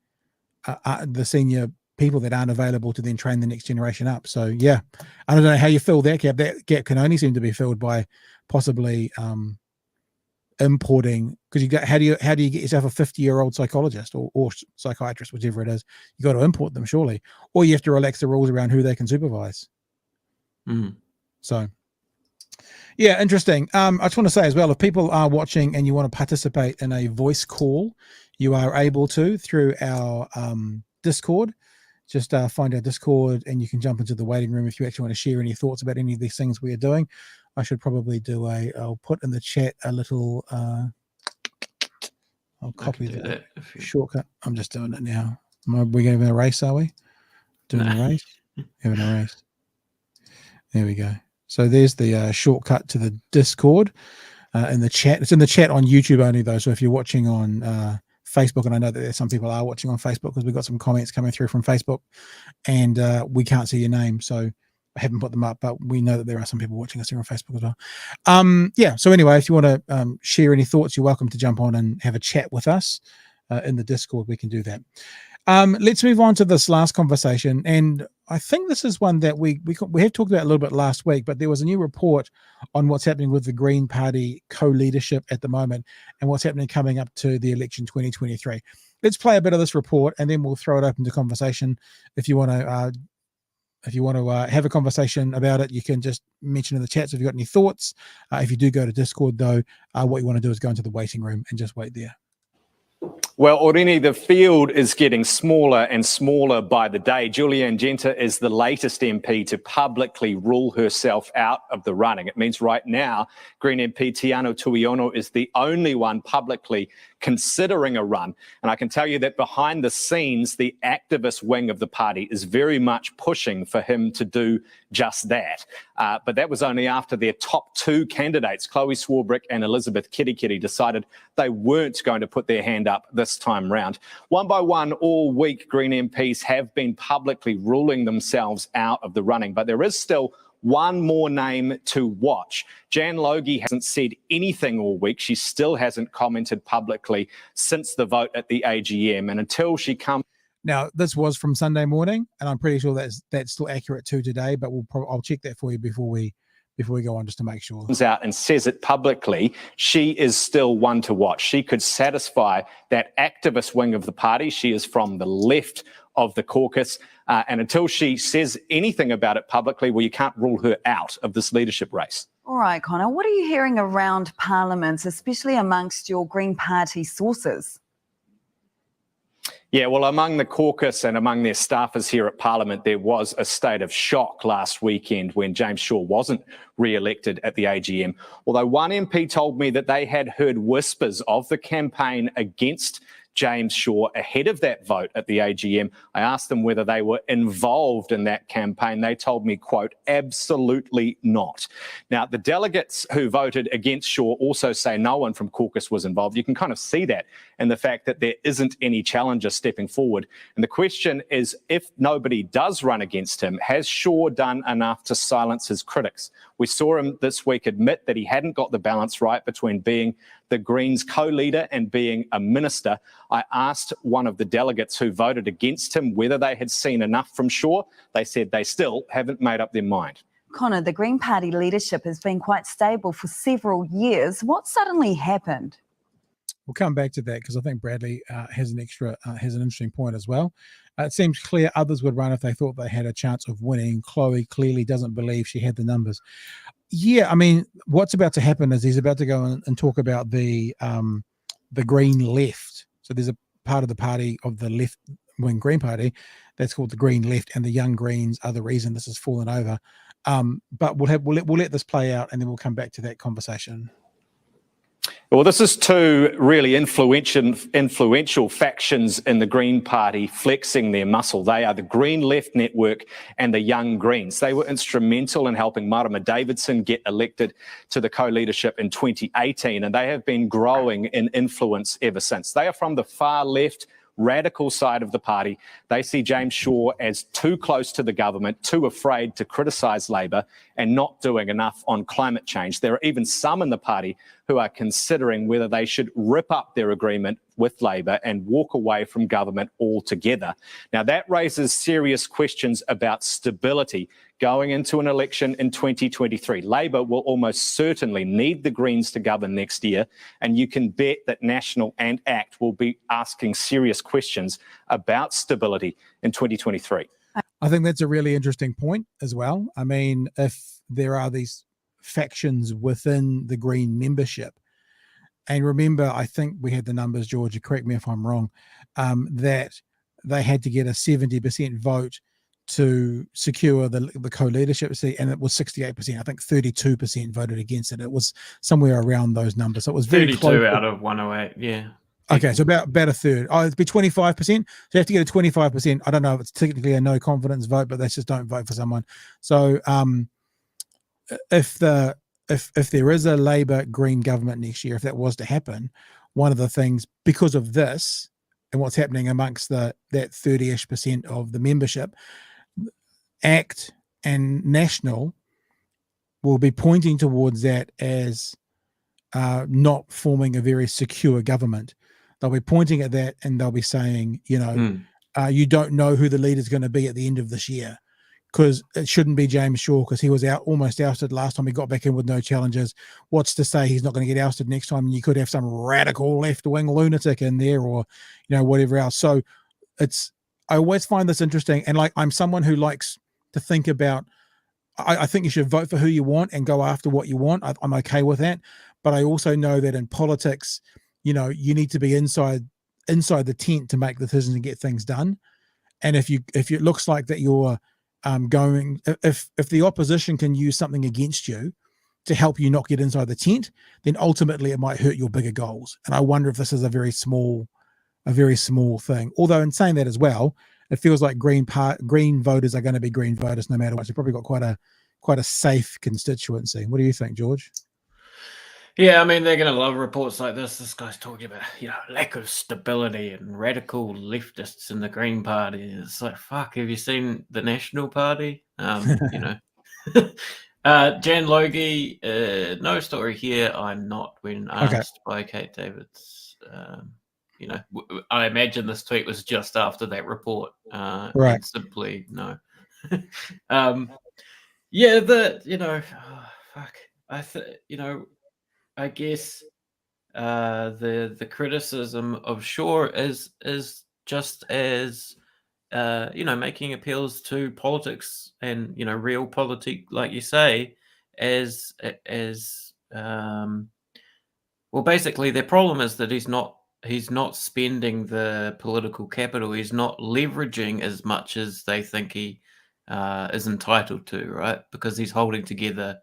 the senior people that aren't available to then train the next generation up. So yeah, I don't know how you fill that gap. That gap can only seem to be filled by possibly importing, because you got how do you get yourself a 50-year-old psychologist or psychiatrist, whichever it is? You got to import them surely, or you have to relax the rules around who they can supervise. So yeah, interesting. I just want to say as well, if people are watching and you want to participate in a voice call, you are able to through our Discord. Just find our Discord and you can jump into the waiting room if you actually want to share any thoughts about any of these things we are doing. I should probably do I'll put in the chat a little, I'll copy that shortcut. I'm just doing it now. Are we going to have a race, are we? Doing a race? Having a race. There we go. So there's the shortcut to the Discord in the chat. It's in the chat on YouTube only though. So if you're watching on Facebook, and I know that there's some people are watching on Facebook because we've got some comments coming through from Facebook and we can't see your name. So I haven't put them up, but we know that there are some people watching us here on Facebook as well. Yeah. So anyway, if you want to share any thoughts, you're welcome to jump on and have a chat with us in the Discord. We can do that. Let's move on to this last conversation. And I think this is one that we have talked about a little bit last week, but there was a new report on what's happening with the Green Party co-leadership at the moment and what's happening coming up to the election 2023. Let's play a bit of this report and then we'll throw it open to conversation. If you want to have a conversation about it, you can just mention in the chats if you've got any thoughts. If you do go to Discord though, what you want to do is go into the waiting room and just wait there. Well, Orini, the field is getting smaller and smaller by the day. Julianne Genter is the latest MP to publicly rule herself out of the running. It means right now, Green MP Tiano Tuiono is the only one publicly considering a run. And I can tell you that behind the scenes, the activist wing of the party is very much pushing for him to do just that. But that was only after their top two candidates, Chloe Swarbrick and Elizabeth Kitty, decided they weren't going to put their hand up this time round. One by one, all week, Green MPs have been publicly ruling themselves out of the running, but there is still one more name to watch. Jan Logie hasn't said anything all week. She still hasn't commented publicly since the vote at the AGM. And until she comes... Now, this was from Sunday morning, and I'm pretty sure that's still accurate to today, but I'll check that for you before we go on, just to make sure. Comes out and says it publicly, she is still one to watch. She could satisfy that activist wing of the party. She is from the left of the caucus. And until she says anything about it publicly, well, you can't rule her out of this leadership race. All right, Connor, what are you hearing around Parliament, especially amongst your Green Party sources? Yeah, well, among the caucus and among their staffers here at Parliament, there was a state of shock last weekend when James Shaw wasn't re-elected at the AGM. Although one MP told me that they had heard whispers of the campaign against James Shaw ahead of that vote at the AGM. I asked them whether they were involved in that campaign. They told me, quote, absolutely not. Now, the delegates who voted against Shaw also say no one from caucus was involved. You can kind of see that in the fact that there isn't any challenger stepping forward. And the question is, if nobody does run against him, has Shaw done enough to silence his critics? We saw him this week admit that he hadn't got the balance right between being the Greens co-leader and being a minister. I asked one of the delegates who voted against him whether they had seen enough from Shaw. They said they still haven't made up their mind. Connor, the Green Party leadership has been quite stable for several years. What suddenly happened? We'll come back to that because I think Bradley has an interesting point as well. It seems clear others would run if they thought they had a chance of winning. Chloe clearly doesn't believe she had the numbers. Yeah, I mean, what's about to happen is he's about to go and talk about the Green Left. So there's a part of the party of the left-wing Green Party that's called the Green Left, and the Young Greens are the reason this has fallen over. But we'll let this play out, and then we'll come back to that conversation. Well, this is two really influential factions in the Green Party flexing their muscle. They are the Green Left Network and the Young Greens. They were instrumental in helping Marama Davidson get elected to the co-leadership in 2018, and they have been growing in influence ever since. They are from the far left, radical side of the party. They see James Shaw as too close to the government, too afraid to criticise Labor and not doing enough on climate change. There are even some in the party who are considering whether they should rip up their agreement with Labor and walk away from government altogether. Now, that raises serious questions about stability going into an election in 2023. Labor will almost certainly need the Greens to govern next year, and you can bet that National and ACT will be asking serious questions about stability in 2023. I think that's a really interesting point as well. I mean, if there are these factions within the Green membership, and remember, I think we had the numbers, Georgia, correct me if I'm wrong, that they had to get a 70% vote to secure the co-leadership seat, and it was 68%. I think 32% voted against it. It was somewhere around those numbers. So it was very 32 close. out of 108, yeah. Okay, so about a third. Oh, it'd be 25%. So you have to get a 25%. I don't know if it's technically a no confidence vote, but that's just don't vote for someone. So if there is a Labor Green government next year, if that was to happen, one of the things, because of this and what's happening amongst that 30-ish% of the membership, ACT and National will be pointing towards that as not forming a very secure government. They'll be pointing at that and they'll be saying, you don't know who the leader is going to be at the end of this year, because it shouldn't be James Shaw because he was almost ousted last time he got back in with no challenges. What's to say he's not going to get ousted next time? You could have some radical left-wing lunatic in there, or whatever else. So I always find this interesting, and I'm someone who likes to think about. I think you should vote for who you want and go after what you want. I'm okay with that, but I also know that in politics, you need to be inside the tent to make decisions and get things done. And if it looks like that you're if the opposition can use something against you, to help you not get inside the tent, then ultimately it might hurt your bigger goals. And I wonder if this is a very small thing. Although in saying that as well, it feels like green voters are going to be green voters no matter what. They've probably got quite a safe constituency. What do you think, George? Yeah, I mean, they're going to love reports like this. This guy's talking about, lack of stability and radical leftists in the Green Party. It's like, fuck, have you seen the National Party? Jan Logie, no story here. I'm not when asked by Kate Davids. I imagine this tweet was just after that report. Right. And simply no. I guess the criticism of Shaw is just as making appeals to politics and real politic, like you say, as basically their problem is that he's not spending the political capital. He's not leveraging as much as they think he is entitled to, right? Because he's holding together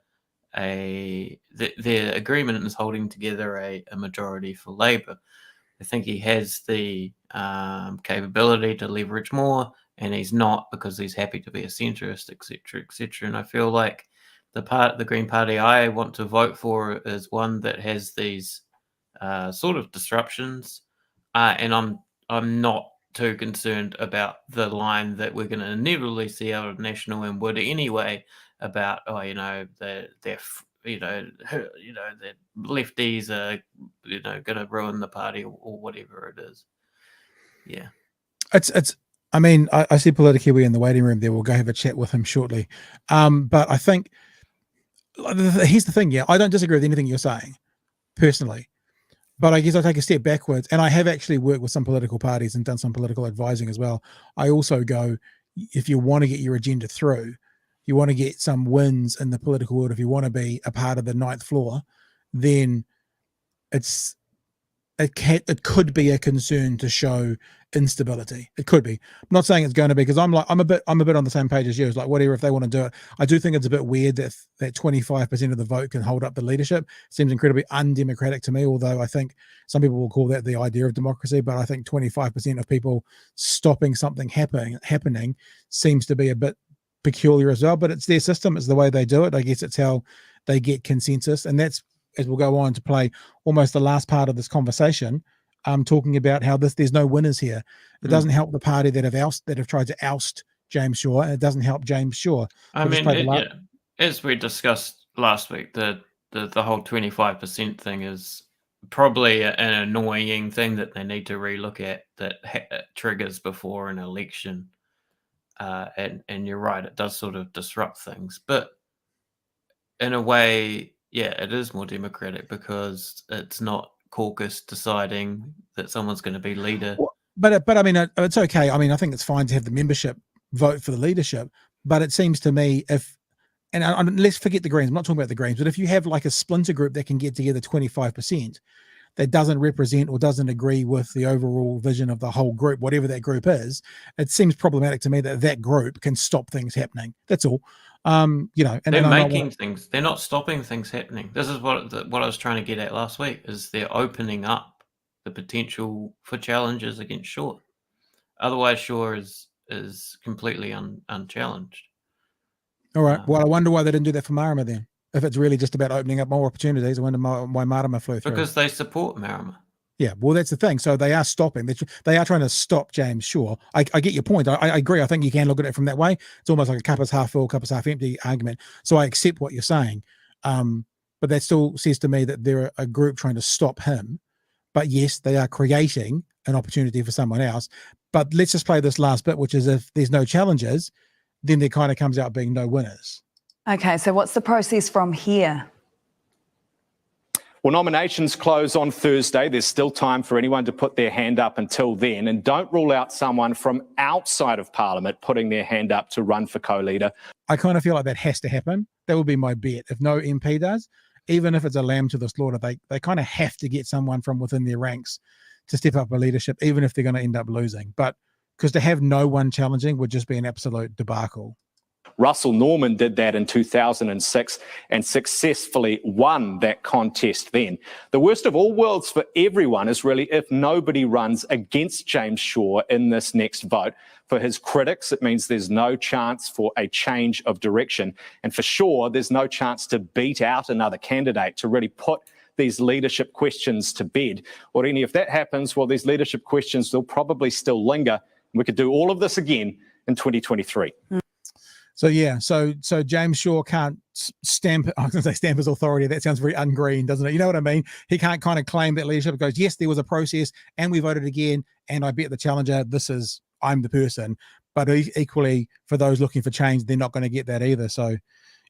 their agreement is holding together a majority for Labour. I think he has the capability to leverage more, and he's not because he's happy to be a centrist, etc., etc. And I feel like the Green Party I want to vote for is one that has these sort of disruptions, and I'm not too concerned about the line that we're going to inevitably see out of National and Wood anyway about the lefties are going to ruin the party or whatever it is. Yeah, it's. I mean, I see Politikiwi in the waiting room there. We'll go have a chat with him shortly. But I think here's the thing. Yeah, I don't disagree with anything you're saying personally. But I guess I take a step backwards, and I have actually worked with some political parties and done some political advising as well. I also go, if you want to get your agenda through, you want to get some wins in the political world, if you want to be a part of the ninth floor, then it could be a concern to show instability. It could be. I'm not saying it's going to be, because I'm a bit on the same page as you. It's like, whatever, if they want to do it. I do think it's a bit weird that 25% of the vote can hold up the leadership. It seems incredibly undemocratic to me, although I think some people will call that the idea of democracy, but I think 25% of people stopping something happening seems to be a bit peculiar as well. But it's their system, it's the way they do it. I guess it's how they get consensus, and that's, as we'll go on to play almost the last part of this conversation, talking about how there's no winners here. It doesn't help the party that have tried to oust James Shaw, and it doesn't help James Shaw. I mean, as we discussed last week, the whole 25% thing is probably an annoying thing that they need to relook at, that triggers before an election. And you're right, it does sort of disrupt things, but in a way, yeah, it is more democratic because it's not caucus deciding that someone's going to be leader. But I mean, it's okay. I mean, I think it's fine to have the membership vote for the leadership, but it seems to me let's forget the Greens. I'm not talking about the Greens, but if you have like a splinter group that can get together 25%, that doesn't represent or doesn't agree with the overall vision of the whole group, whatever that group is, it seems problematic to me that group can stop things happening. That's all. And they're making things. They're not stopping things happening. This is what I was trying to get at last week. Is they're opening up the potential for challenges against Shaw. Otherwise, Shaw is completely unchallenged. All right. Well, I wonder why they didn't do that for Marama then. If it's really just about opening up more opportunities, I wonder why Marama flew through. Because they support Marama. Yeah, well, that's the thing. So they are stopping. They are trying to stop James Shaw. I get your point. I agree. I think you can look at it from that way. It's almost like a cup is half full, cup is half empty argument. So I accept what you're saying. But that still says to me that they're a group trying to stop him. But yes, they are creating an opportunity for someone else. But let's just play this last bit, which is if there's no challenges, then there kind of comes out being no winners. Okay, so what's the process from here? Well, nominations close on Thursday. There's still time for anyone to put their hand up until then. And don't rule out someone from outside of Parliament putting their hand up to run for co-leader. I kind of feel like that has to happen. That would be my bet. If no MP does, even if it's a lamb to the slaughter, they kind of have to get someone from within their ranks to step up for leadership, even if they're going to end up losing. But because to have no one challenging would just be an absolute debacle. Russell Norman did that in 2006 and successfully won that contest then. The worst of all worlds for everyone is really if nobody runs against James Shaw in this next vote. For his critics, it means there's no chance for a change of direction. And for Shaw, there's no chance to beat out another candidate to really put these leadership questions to bed. Or if that happens, well, these leadership questions, they'll probably still linger. We could do all of this again in 2023. So yeah, so James Shaw can't stamp. I was going to say stamp his authority. That sounds very ungreen, doesn't it? You know what I mean? He can't kind of claim that leadership. It goes, yes, there was a process, and we voted again. And I bet the challenger, I'm the person. But equally, for those looking for change, they're not going to get that either. So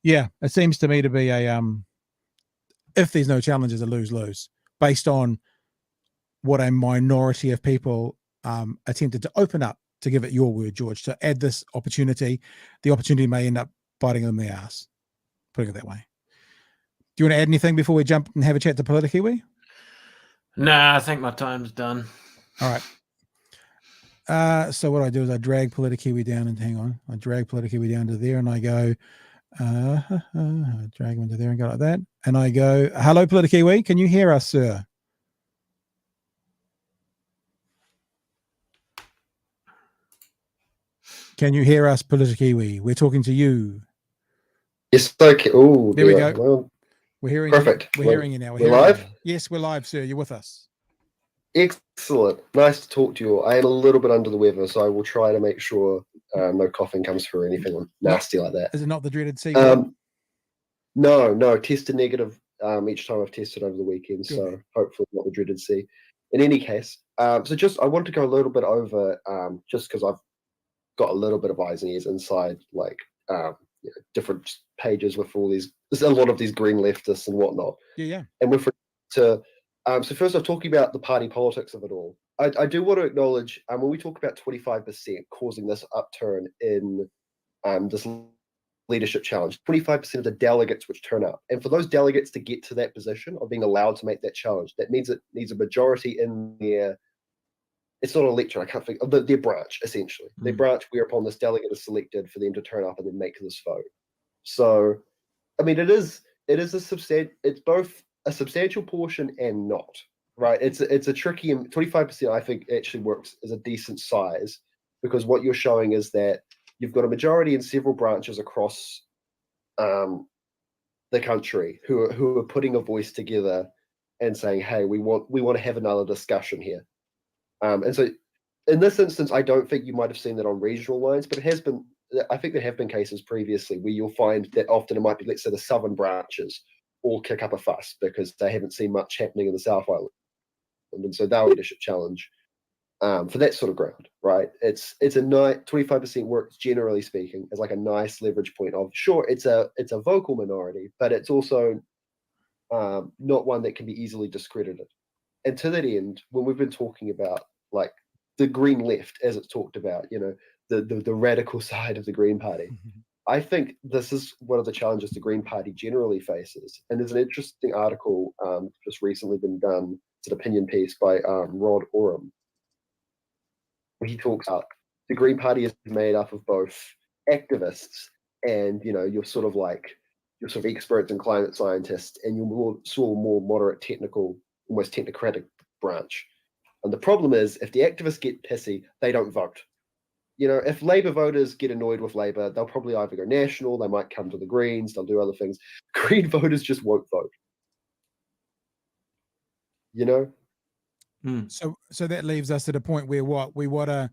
yeah, it seems to me to be a if there's no challengers, a lose-lose based on what a minority of people attempted to open up. To give it your word, George, to add this opportunity, the opportunity may end up biting them in the ass, putting it that way. Do you want to add anything before we jump and have a chat to Politikiwi? Nah, I think my time's done. All right. So what I do is I drag Politikiwi down and hang on. I drag Politikiwi down to there and I go, drag him into there and go like that. And I go, hello, Politikiwi. Can you hear us, sir? Can you hear us, Politikiwi? We're talking to you. Yes, okay. Oh, there we go. Well, we're hearing perfect. We're hearing you now. We're live? Yes, we're live, sir. You're with us. Excellent. Nice to talk to you all. I am a little bit under the weather, so I will try to make sure no coughing comes through or anything nasty like that. Is it not the dreaded C? No. Tested negative each time I've tested over the weekend, Good. So hopefully not the dreaded C. In any case, I want to go a little bit over just because I've got a little bit of eyes and ears inside, like different pages with there's a lot of these green leftists and whatnot. Yeah. And with to so first I'm talking about the party politics of it all. I do want to acknowledge when we talk about 25% causing this upturn in this leadership challenge, 25% of the delegates which turn up, and for those delegates to get to that position of being allowed to make that challenge, that means it needs a majority in their. It's not an election, I can't think of their branch, essentially. Their branch whereupon this delegate is selected for them to turn up and then make this vote. So, I mean, it's both a substantial portion and not, right? It's a tricky, 25% I think actually works as a decent size because what you're showing is that you've got a majority in several branches across the country who are putting a voice together and saying, hey, we want to have another discussion here. And so in this instance, I don't think you might have seen that on regional lines, but I think there have been cases previously where you'll find that often it might be, let's say, the southern branches all kick up a fuss because they haven't seen much happening in the South Island. And so they'll leadership challenge for that sort of ground, right? It's a 25% works, generally speaking, as like a nice leverage point of, sure, it's a vocal minority, but it's also not one that can be easily discredited. And to that end, when we've been talking about like the green left, as it's talked about, the radical side of the Green Party, I think this is one of the challenges the Green Party generally faces. And there's an interesting article just recently been done. It's an opinion piece by Rod Oram. He talks about the Green Party is made up of both activists and your sort of experts and climate scientists and your more moderate technical, almost technocratic branch. And the problem is if the activists get pissy, they don't vote. If Labour voters get annoyed with Labour, they'll probably either go national, they might come to the Greens, they'll do other things. Green voters just won't vote. So that leaves us at a point where we want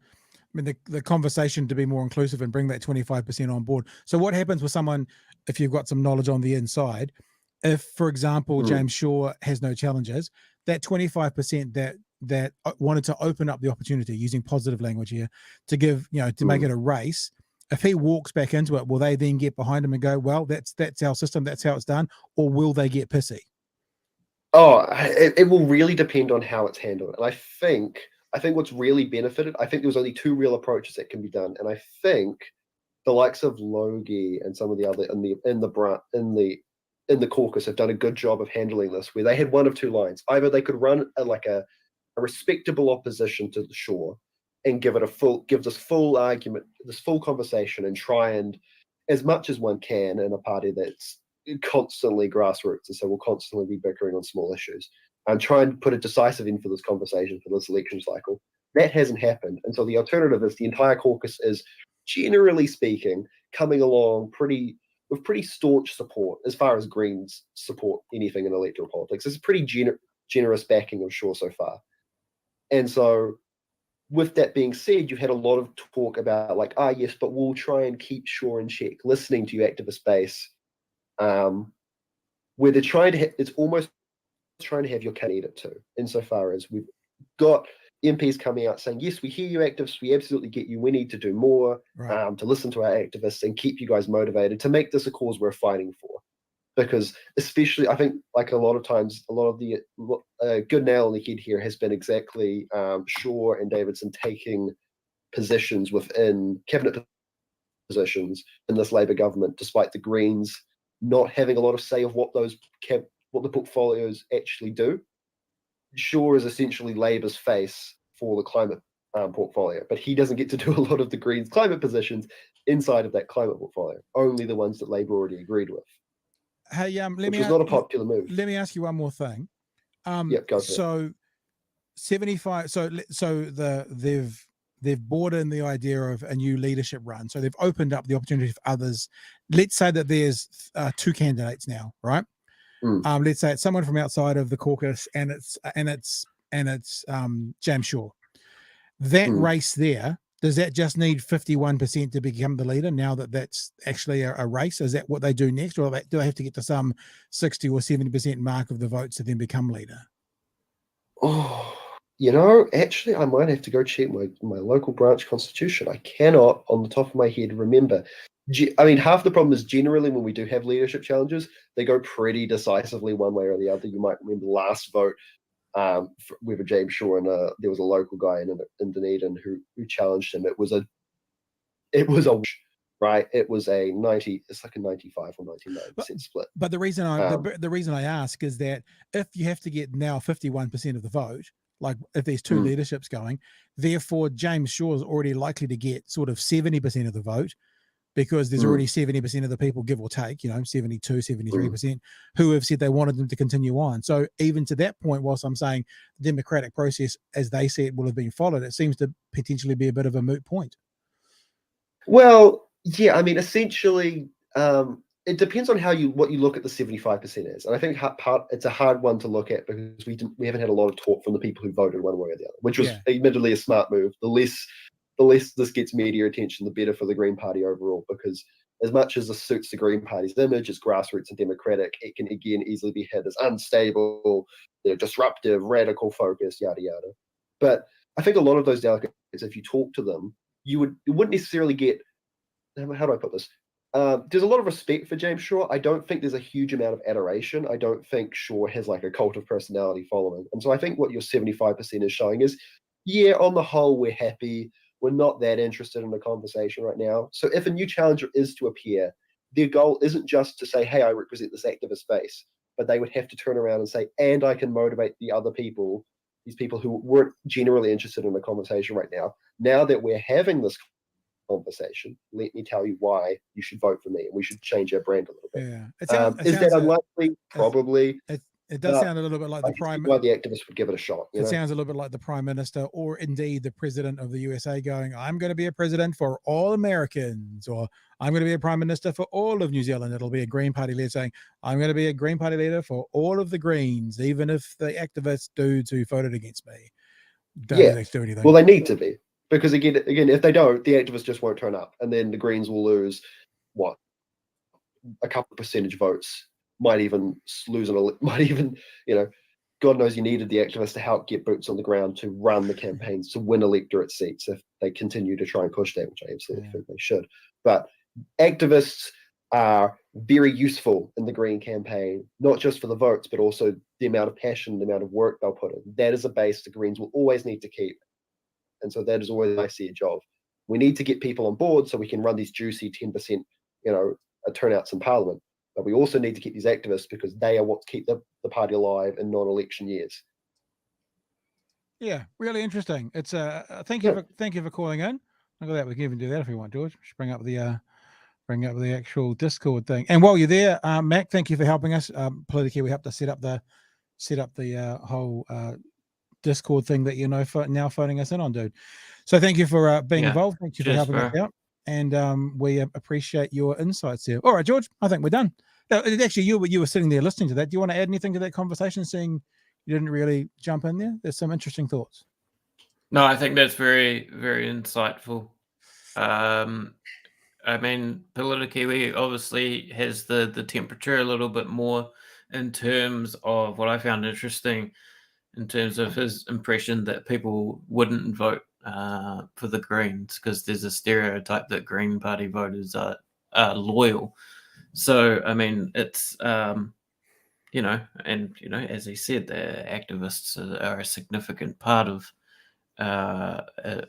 the conversation to be more inclusive and bring that 25% on board. So what happens with someone if you've got some knowledge on the inside? If, for example, James Shaw has no challenges, that 25% that wanted to open up the opportunity, using positive language here, to give, to make it a race, if he walks back into it, will they then get behind him and go, well, that's our system, that's how it's done, or will they get pissy? Oh, it will really depend on how it's handled. And I think what's really benefited, I think there was only two real approaches that can be done. And I think the likes of Logie and some of the other in the caucus have done a good job of handling this, where they had one of two lines. Either they could run a respectable opposition to the Shaw and give this full argument, this full conversation, and try and as much as one can in a party that's constantly grassroots, and so will constantly be bickering on small issues, and try and put a decisive end for this conversation for this election cycle. That hasn't happened, and so the alternative is the entire caucus is, generally speaking, coming along with pretty staunch support as far as Greens support anything in electoral politics. It's a pretty generous backing of Shaw so far. And so with that being said, you had a lot of talk about like, yes, but we'll try and keep Shaw in check, listening to your activist base, where they're trying to it's almost trying to have your cake and eat it too, insofar as we've got MPs coming out saying, yes, we hear you activists, we absolutely get you, we need to do more, to listen to our activists and keep you guys motivated to make this a cause we're fighting for. Because especially, I think, like a lot of times, a lot of the good nail on the head here has been exactly Shaw and Davidson taking positions within cabinet positions in this Labour government, despite the Greens not having a lot of say of what the portfolios actually do. Shaw is essentially Labour's face for the climate portfolio, but he doesn't get to do a lot of the Greens' climate positions inside of that climate portfolio, only the ones that Labour already agreed with. Hey, which was not a popular move. Let me ask you one more thing. Yep, go for it. 75. They've brought in the idea of a new leadership run. So they've opened up the opportunity for others. Let's say that there's 2 candidates now, right? Let's say it's someone from outside of the caucus, and it's James Shaw. That race there, does that just need 51% to become the leader now that that's actually a race? Is that what they do next, or do they have to get to some 60 or 70% mark of the votes to then become leader? Oh, actually, I might have to go check my local branch constitution. I cannot, on the top of my head, remember. I mean, half the problem is generally when we do have leadership challenges, they go pretty decisively one way or the other. You might remember the last vote with James Shaw, and there was a local guy in Dunedin who challenged him. It was a right. It was a 90. It's like a 95 or 99% split. But the reason I ask is that if you have to get now 51% of the vote, like if there's 2 leaderships going, therefore James Shaw is already likely to get sort of 70% of the vote, because there's already 70% of the people, give or take, 72, 73%, who have said they wanted them to continue on. So even to that point, whilst I'm saying the democratic process, as they say it, will have been followed, it seems to potentially be a bit of a moot point. Well, yeah, I mean, essentially, it depends on what you look at the 75% is, and I think it's a hard one to look at because we haven't had a lot of talk from the people who voted one way or the other, which was admittedly a smart move. The less this gets media attention, the better for the Green Party overall, because as much as this suits the Green Party's image as grassroots and democratic, it can again easily be hit as unstable, disruptive, radical focus, yada yada. But I think a lot of those delegates, if you talk to them, you wouldn't necessarily get. How do I put this? There's a lot of respect for James Shaw. I don't think there's a huge amount of adoration. I don't think Shaw has like a cult of personality following. And so I think what your 75% is showing is, yeah, on the whole, we're happy. We're not that interested in the conversation right now. So if a new challenger is to appear, their goal isn't just to say, hey, I represent this activist base, but they would have to turn around and say, and I can motivate the other people, these people who weren't generally interested in the conversation right now. Now that we're having this conversation, let me tell you why you should vote for me, and we should change our brand a little bit. Yeah, is that unlikely? Probably. It does sound a little bit like the prime. Why the activists would give it a shot. It sounds a little bit like the prime minister, or indeed the president of the USA, going, "I'm going to be a president for all Americans," or "I'm going to be a prime minister for all of New Zealand." It'll be a Green Party leader saying, "I'm going to be a Green Party leader for all of the Greens, even if the activist dudes who voted against me don't do anything." Well, they need to be, because again, if they don't, the activists just won't turn up, and then the Greens will lose a couple of percentage votes. Might even lose God knows you needed the activists to help get boots on the ground to run the campaigns, to win electorate seats if they continue to try and push that, which I absolutely think they should. But activists are very useful in the Green campaign, not just for the votes, but also the amount of passion, the amount of work they'll put in. That is a base the Greens will always need to keep. And so that is always I see a job. We need to get people on board so we can run these juicy 10%, turnouts in Parliament. But we also need to keep these activists, because they are what keep the party alive in non-election years. Yeah, really interesting. It's thank you for calling in. Look at that. We can even do that if we want, George. Just bring up the bring up the actual Discord thing. And while you're there, Mac, thank you for helping us. Politically, we helped us set up the whole Discord thing that you're now phoning us in on, dude. So thank you for being involved. Thank you for helping us out. And we appreciate your insights here. All right, George, I think we're done. Now, actually, you were sitting there listening to that. Do you want to add anything to that conversation, seeing you didn't really jump in there? There's some interesting thoughts. No, I think that's very, very insightful. I mean, politically, obviously has the temperature a little bit more in terms of what I found interesting in terms of his impression that people wouldn't vote for the Greens because there's a stereotype that Green Party voters are loyal. So, I mean, it's, and, as he said, the activists are a significant part of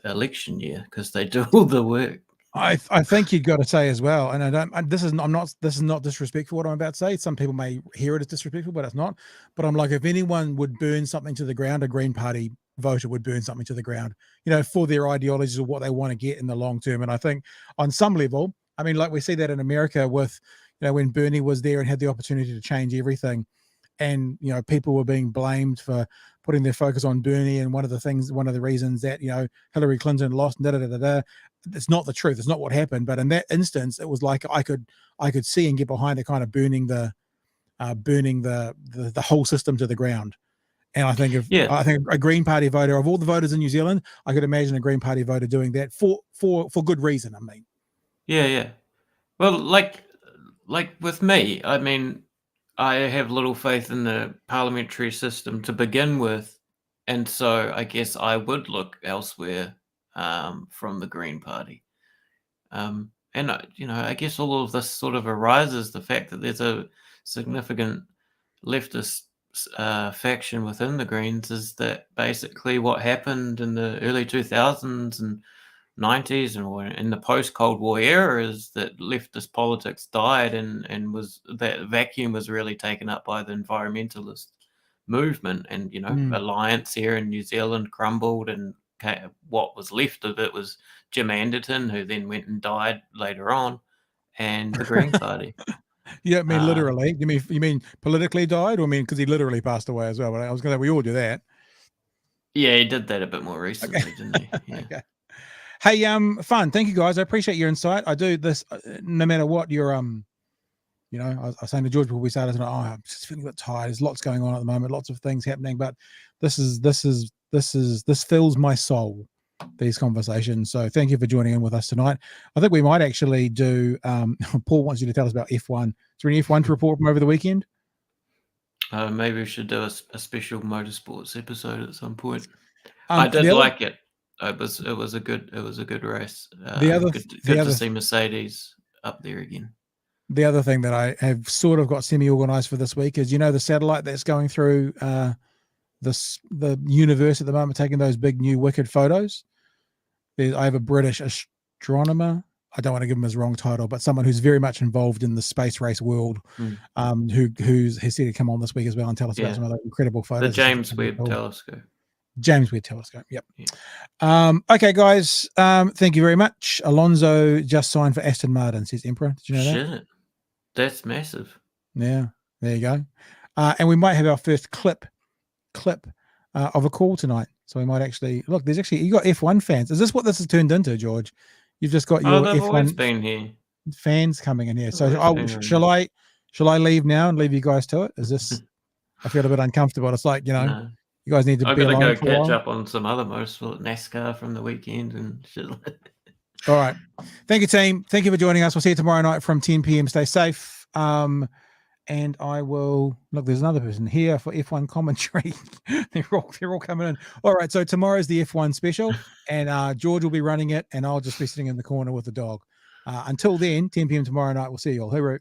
election year because they do all the work. I think you've got to say as well, and this is not disrespectful what I'm about to say. Some people may hear it as disrespectful, but it's not. But I'm like, if anyone would burn something to the ground, a Green Party voter would burn something to the ground, for their ideologies or what they want to get in the long term. And I think on some level, I mean, like we see that in America with, when Bernie was there and had the opportunity to change everything. And, people were being blamed for putting their focus on Bernie. And one of the reasons that, Hillary Clinton lost, it's not the truth. It's not what happened. But in that instance, it was like I could see and get behind it, kind of burning the whole system to the ground. And I think I think a Green Party voter, of all the voters in New Zealand, I could imagine a Green Party voter doing that for good reason. I mean, yeah. Well, like with me, I mean, I have little faith in the parliamentary system to begin with, and so I guess I would look elsewhere from the Green Party. And I guess all of this sort of arises the fact that there's a significant leftist faction within the Greens. Is that basically what happened in the early 2000s and 90s and in the post-Cold War era is that leftist politics died and that vacuum was really taken up by the environmentalist movement, and Alliance here in New Zealand crumbled, and what was left of it was Jim Anderton, who then went and died later on, and the Green Party. Yeah, I mean literally. You mean politically died, or because he literally passed away as well? But I was going to say we all do that. Yeah, he did that a bit more recently, didn't he? Yeah. Okay. Hey, fun. Thank you guys. I appreciate your insight. I do this no matter what your I was saying to George before we started tonight, I'm just feeling a bit tired. There's lots going on at the moment, lots of things happening, but this fills my soul, these conversations. So thank you for joining in with us tonight. I think we might actually do Paul wants you to tell us about F1. Is there any F1 to report from over the weekend? Maybe we should do a special motorsports episode at some point. I did like it. It was a good race. Good to see Mercedes up there again. The other thing that I have sort of got semi-organized for this week is, the satellite that's going through the universe at the moment, taking those big new wicked photos. I have a British astronomer. I don't want to give him his wrong title, but someone who's very much involved in the space race world, who's said to come on this week as well and tell us about some of those incredible photos. The James Webb Telescope. James Webb Telescope. Yep. Yeah. Okay, guys. Thank you very much. Alonso just signed for Aston Martin, says Emperor. Did you know that? Shit. That's massive. Yeah. There you go. And we might have our first clip of a call tonight. So we might actually look. You got F1 fans. Is this what this has turned into, George? You've just got your F1 been here. Fans coming in here. So shall I leave now and leave you guys to it? Is this? I feel a bit uncomfortable. It's like No. you guys need to. I've be got to alone go for a catch while. up on some other motorsport, NASCAR from the weekend and shit. All right. Thank you, team. Thank you for joining us. We'll see you tomorrow night from 10 p.m. Stay safe. And I will look. There's another person here for F1 commentary. they're all coming in. All right. So tomorrow's the F1 special, and George will be running it, and I'll just be sitting in the corner with the dog. Until then, 10 p.m. tomorrow night. We'll see you all. Hooroo.